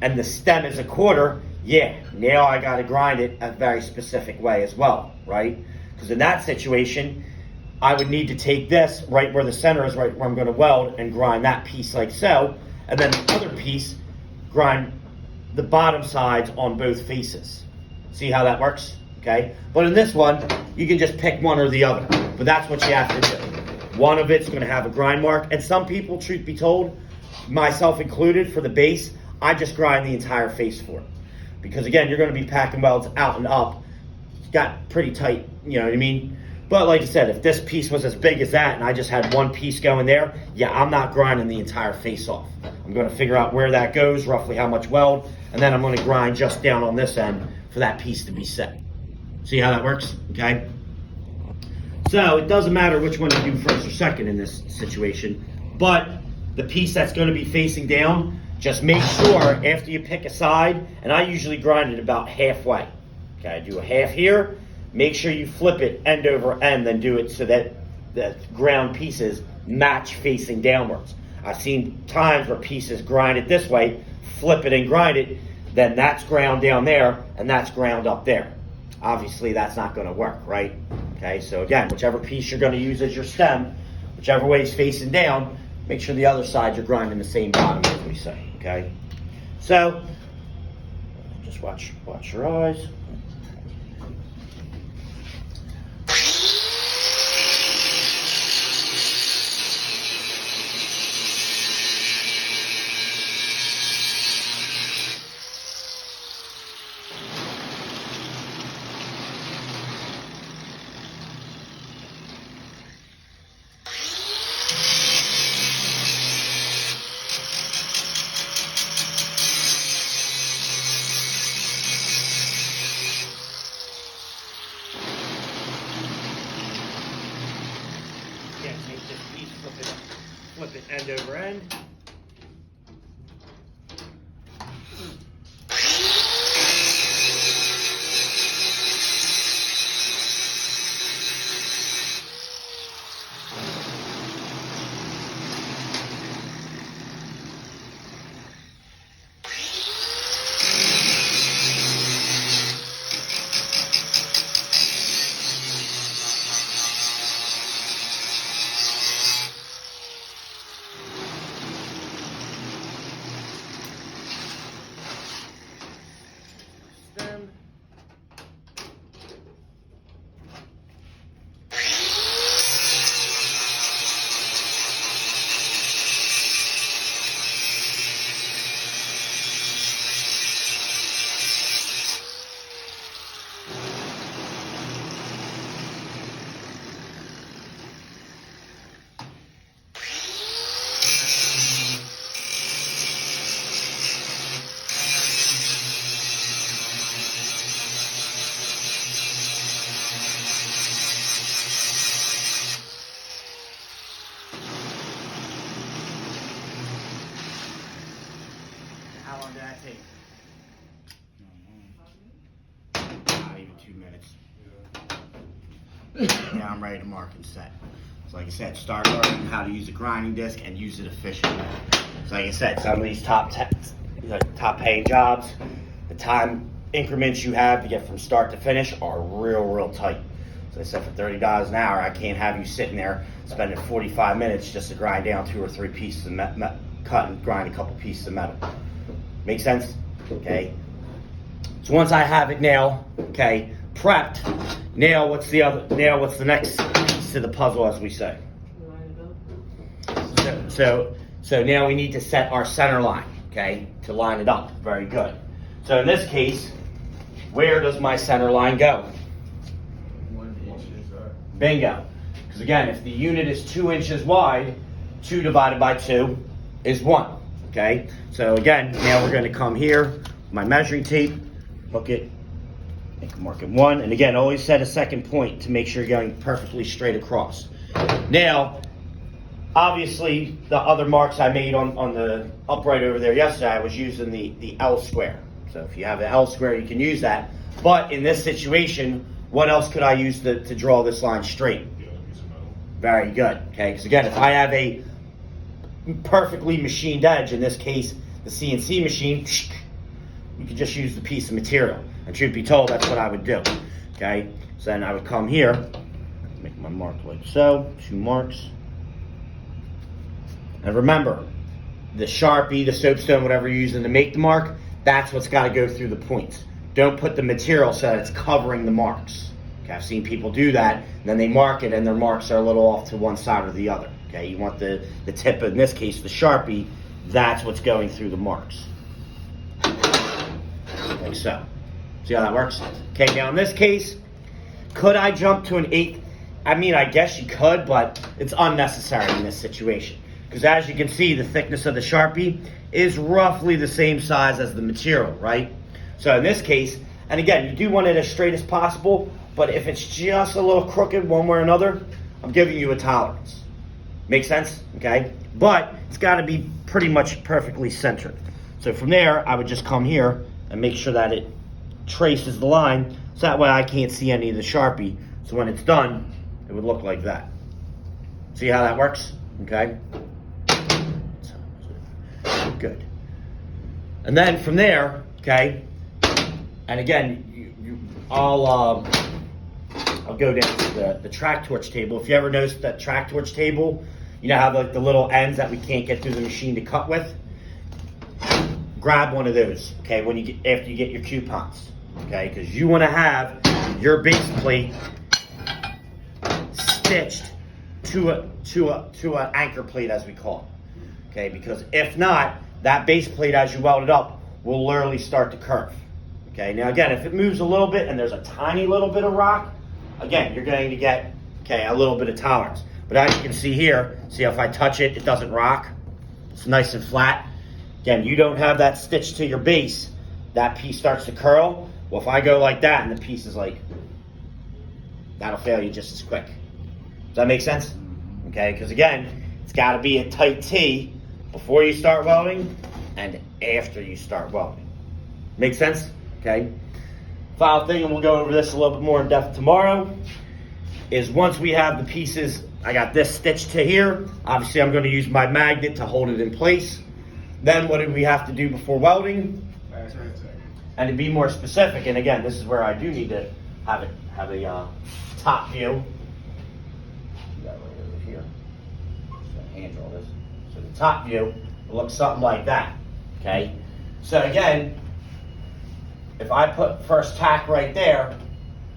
and the stem is 1/4, yeah, now I gotta grind it a very specific way as well, right? Because in that situation, I would need to take this right where the center is, right where I'm gonna weld, and grind that piece like so, and then the other piece, grind the bottom sides on both faces. See how that works? Okay? But in this one, you can just pick one or the other. But that's what you have to do. One of it's gonna have a grind mark, and some people, truth be told, myself included, for the base, I just grind the entire face for it. Because again, you're gonna be packing welds out and up. It's got pretty tight, you know what I mean? But like I said, if this piece was as big as that and I just had one piece going there, yeah, I'm not grinding the entire face off. I'm gonna figure out where that goes, roughly how much weld, and then I'm gonna grind just down on this end for that piece to be set. See how that works? Okay? So it doesn't matter which one you do first or second in this situation, but the piece that's gonna be facing down, just make sure after you pick a side, and I usually grind it about halfway. Okay, I do a half here. Make sure you flip it end over end, then do it so that the ground pieces match facing downwards. I've seen times where pieces grind it this way, flip it and grind it, then that's ground down there and that's ground up there. Obviously that's not gonna work, right? Okay, so again, whichever piece you're gonna use as your stem, whichever way is facing down, make sure the other side you're grinding the same bottom as we say, okay? So, just watch your eyes. Make this piece, flip it end over end. How long did that take? Not even 2 minutes. Now I'm ready to mark and set. So like I said, start learning how to use a grinding disc and use it efficiently. So like I said, some of these top paying jobs, the time increments you have to get from start to finish are real tight. So I said for $30 an hour, I can't have you sitting there spending 45 minutes just to grind down 2 or 3 pieces of cut and grind a couple pieces of metal. Make sense? Okay. So once I have it now, okay, prepped, now what's the next piece to the puzzle, as we say? So now we need to set our center line, okay, to line it up. Very good. So in this case, where does my center line go? 1 inch inside. Bingo. Because again, if the unit is 2 inches wide, 2 divided by 2 is 1. Okay? So again, now we're going to come here, my measuring tape, hook it, make a mark at 1. And again, always set a second point to make sure you're going perfectly straight across. Now, obviously, the other marks I made on the upright over there yesterday, I was using the L square. So if you have the L square, you can use that. But in this situation, what else could I use to draw this line straight? Very good. Okay, because again, if I have a perfectly machined edge, in this case, the CNC machine, you can just use the piece of material. And truth be told, that's what I would do. Okay, so then I would come here, make my mark like so, 2 marks. And remember, the Sharpie, the soapstone, whatever you're using to make the mark, that's what's got to go through the points. Don't put the material so that it's covering the marks. Okay, I've seen people do that, and then they mark it, and their marks are a little off to one side or the other. Okay, you want the tip, in this case, the Sharpie, that's what's going through the marks. Like so. See how that works? Okay, now in this case, could I jump to an 1/8? I mean, I guess you could, but it's unnecessary in this situation. Because as you can see, the thickness of the Sharpie is roughly the same size as the material, right? So in this case, and again, you do want it as straight as possible, but if it's just a little crooked one way or another, I'm giving you a tolerance. Make sense? Okay? But it's got to be pretty much perfectly centered. So from there, I would just come here and make sure that it traces the line, so that way I can't see any of the Sharpie. So when it's done, it would look like that. See how that works? Okay? Good. And then from there, okay, and again, I'll go down to the track torch table. If you ever noticed that track torch table, you know how the little ends that we can't get through the machine to cut with? Grab one of those, okay, after you get your coupons, okay, because you want to have your base plate stitched to an anchor plate, as we call it, okay, because if not, that base plate, as you weld it up, will literally start to curve. Okay, now again, if it moves a little bit and there's a tiny little bit of rock, again, you're going to get, okay, a little bit of tolerance. But as you can see here, see if I touch it, it doesn't rock. It's nice and flat. Again, you don't have that stitch to your base, that piece starts to curl. Well, if I go like that and the piece is like, that'll fail you just as quick. Does that make sense? Okay, because again, it's got to be a tight T before you start welding and after you start welding. Make sense? Okay. Final thing, and we'll go over this a little bit more in depth tomorrow, is once we have the pieces, I got this stitched to here. Obviously, I'm going to use my magnet to hold it in place. Then what do we have to do before welding? And to be more specific, and again, this is where I do need to have a top view. Got it right over here. Just gonna hand draw this. So the top view will look something like that. Okay. So again, if I put first tack right there,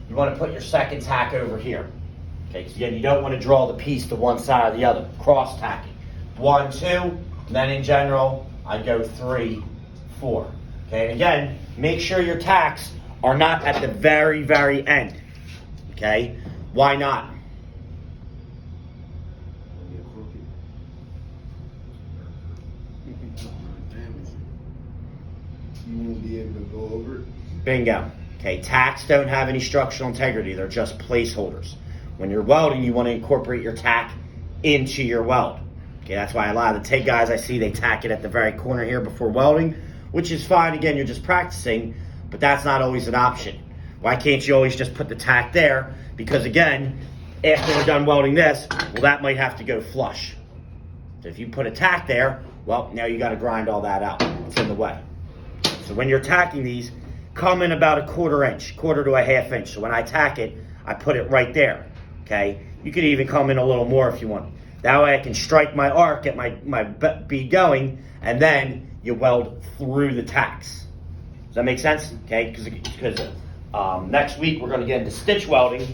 you want to put your second tack over here. Okay, because again, you don't want to draw the piece to one side or the other. Cross tacking. 1, 2, and then in general, I go 3, 4. Okay, and again, make sure your tacks are not at the very, very end. Okay, why not? You won't be able to go over it. Bingo. Okay, tacks don't have any structural integrity. They're just placeholders. When you're welding, you want to incorporate your tack into your weld. Okay, that's why a lot of the TIG guys I see, they tack it at the very corner here before welding. which is fine. Again, you're just practicing, but that's not always an option. Why can't you always just put the tack there? Because again, after we're done welding this, well, that might have to go flush. So if you put a tack there, well, now you got to grind all that out. It's in the way. So when you're tacking these, come in about a quarter to a half inch. So when I tack it, I put it right there, okay? You could even come in a little more if you want. That way I can strike my arc, get my bead going, and then you weld through the tacks. Does that make sense? Okay, because next week we're going to get into stitch welding.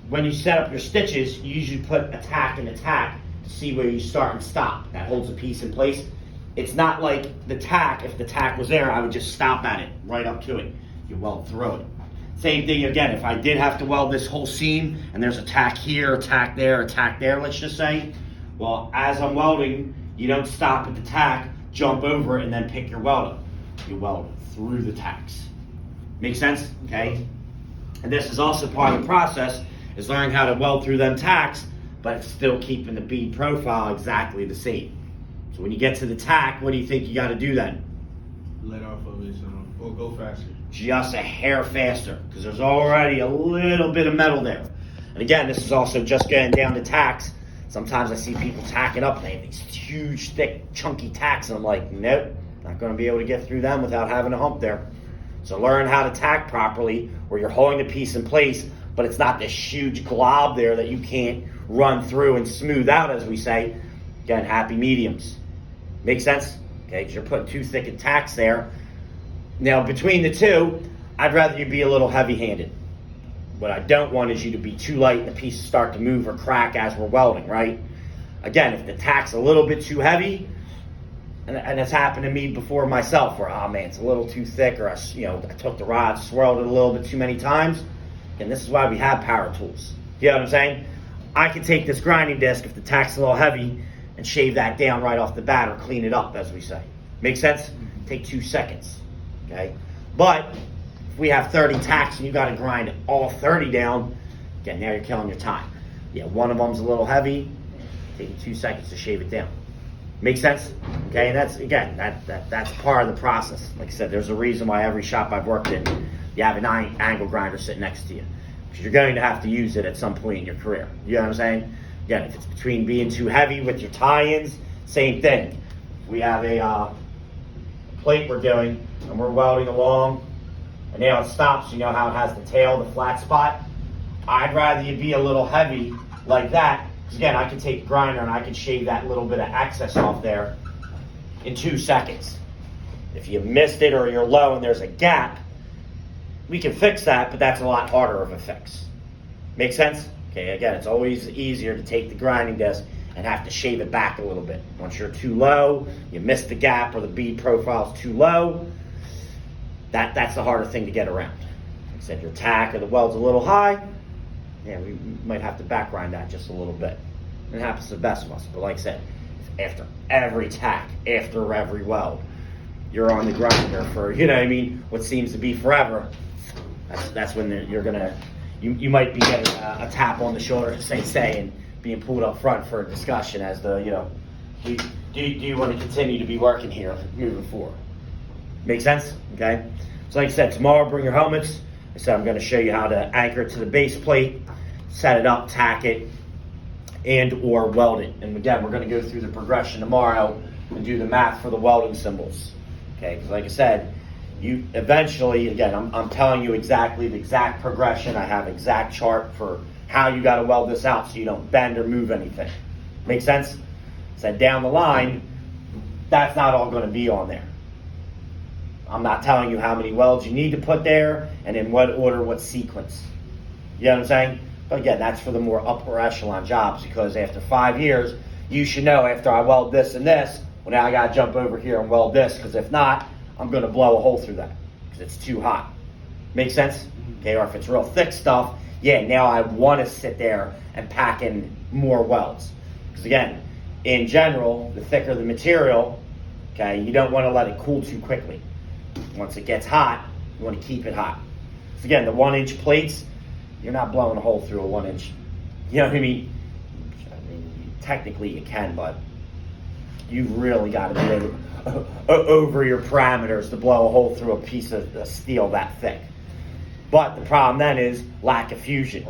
When you set up your stitches, you usually put a tack and a tack to see where you start and stop. That holds the piece in place. It's not like the tack. If the tack was there, I would just stop at it, right up to it. You weld through it. Same thing again, if I did have to weld this whole seam, and there's a tack here, a tack there, let's just say, well, as I'm welding, you don't stop at the tack, jump over it, and then pick your weld up. You weld through the tacks. Make sense? Okay? And this is also part of the process, is learning how to weld through them tacks, but still keeping the bead profile exactly the same. So when you get to the tack, what do you think you got to do then? Let off of it, or go faster. Just a hair faster, because there's already a little bit of metal there. And again, this is also just getting down to tacks. Sometimes I see people tacking up, and they have these huge, thick, chunky tacks, and I'm like, nope, not going to be able to get through them without having a hump there. So learn how to tack properly, where you're holding the piece in place, but it's not this huge glob there that you can't run through and smooth out, as we say. Again, happy mediums. Make sense? Okay, because you're putting too thick of tacks there. Now, between the two, I'd rather you be a little heavy-handed. What I don't want is you to be too light and the pieces start to move or crack as we're welding, right? Again, if the tack's a little bit too heavy, and it's happened to me before myself, where, oh man, it's a little too thick, or I took the rod, swirled it a little bit too many times, and this is why we have power tools. You know what I'm saying? I can take this grinding disc, if the tack's a little heavy, and shave that down right off the bat, or clean it up, as we say. Make sense? Take 2 seconds. Okay, but if we have 30 tacks and you got to grind all 30 down, again, now you're killing your time. Yeah, one of them's a little heavy, taking 2 seconds to shave it down. Make sense? Okay, and that's, again, that's part of the process. Like I said, there's a reason why every shop I've worked in, you have an angle grinder sitting next to you, because you're going to have to use it at some point in your career. You know what I'm saying? Again, if it's between being too heavy with your tie-ins, same thing. We have a plate we're doing, and we're welding along, and now it stops. You know how it has the tail, the flat spot? I'd rather you be a little heavy like that, because again, I can take a grinder and I can shave that little bit of excess off there in 2 seconds. If you missed it or you're low and there's a gap, we can fix that, but that's a lot harder of a fix. Make sense? Okay, again, it's always easier to take the grinding disc and have to shave it back a little bit. Once you're too low, you miss the gap, or the bead profile's too low, that's the harder thing to get around. Like I said, your tack or the weld's a little high, yeah, we might have to back grind that just a little bit. It happens to the best of us, but like I said, after every tack, after every weld, you're on the grinder for, you know what I mean, what seems to be forever. That's when you're gonna, you might be getting a tap on the shoulder, as they say, and being pulled up front for a discussion as to, you know, do you want to continue to be working here moving forward? Make sense? Okay? So like I said, tomorrow bring your helmets. I said I'm going to show you how to anchor it to the base plate, set it up, tack it, and or weld it. And again, we're going to go through the progression tomorrow and do the math for the welding symbols. Okay? Because like I said, you eventually, again, I'm telling you exactly the exact progression. I have exact chart for how you got to weld this out so you don't bend or move anything. Make sense? So down the line, that's not all going to be on there. I'm not telling you how many welds you need to put there and in what order, what sequence. You know what I'm saying? But again, that's for the more upper echelon jobs, because after 5 years, you should know, after I weld this and this, well, now I got to jump over here and weld this, because if not, I'm going to blow a hole through that because it's too hot. Make sense? Okay, or if it's real thick stuff, yeah, now I want to sit there and pack in more welds. Because again, in general, the thicker the material, okay, you don't want to let it cool too quickly. Once it gets hot, you want to keep it hot. So again, the 1-inch plates, you're not blowing a hole through a 1-inch. You know what I mean? Technically you can, but you really got to be over your parameters to blow a hole through a piece of steel that thick. But the problem then is lack of fusion,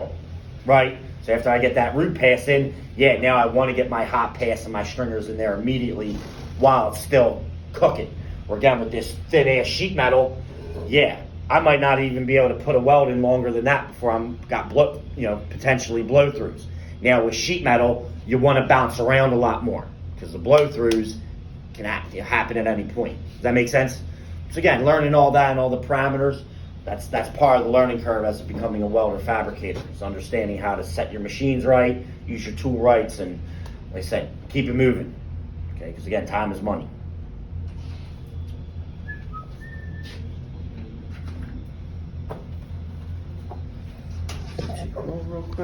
right? So after I get that root pass in, yeah, now I want to get my hot pass and my stringers in there immediately while it's still cooking. Or again, with this thin ass sheet metal, yeah, I might not even be able to put a weld in longer than that before I'm got potentially blow throughs. Now with sheet metal, you want to bounce around a lot more because the blow throughs can happen at any point. Does that make sense? So again, learning all that and all the parameters, that's part of the learning curve as becoming a welder fabricator. Is understanding how to set your machines right, use your tool rights, and like I said, keep it moving. Okay, because again, time is money. Real quick.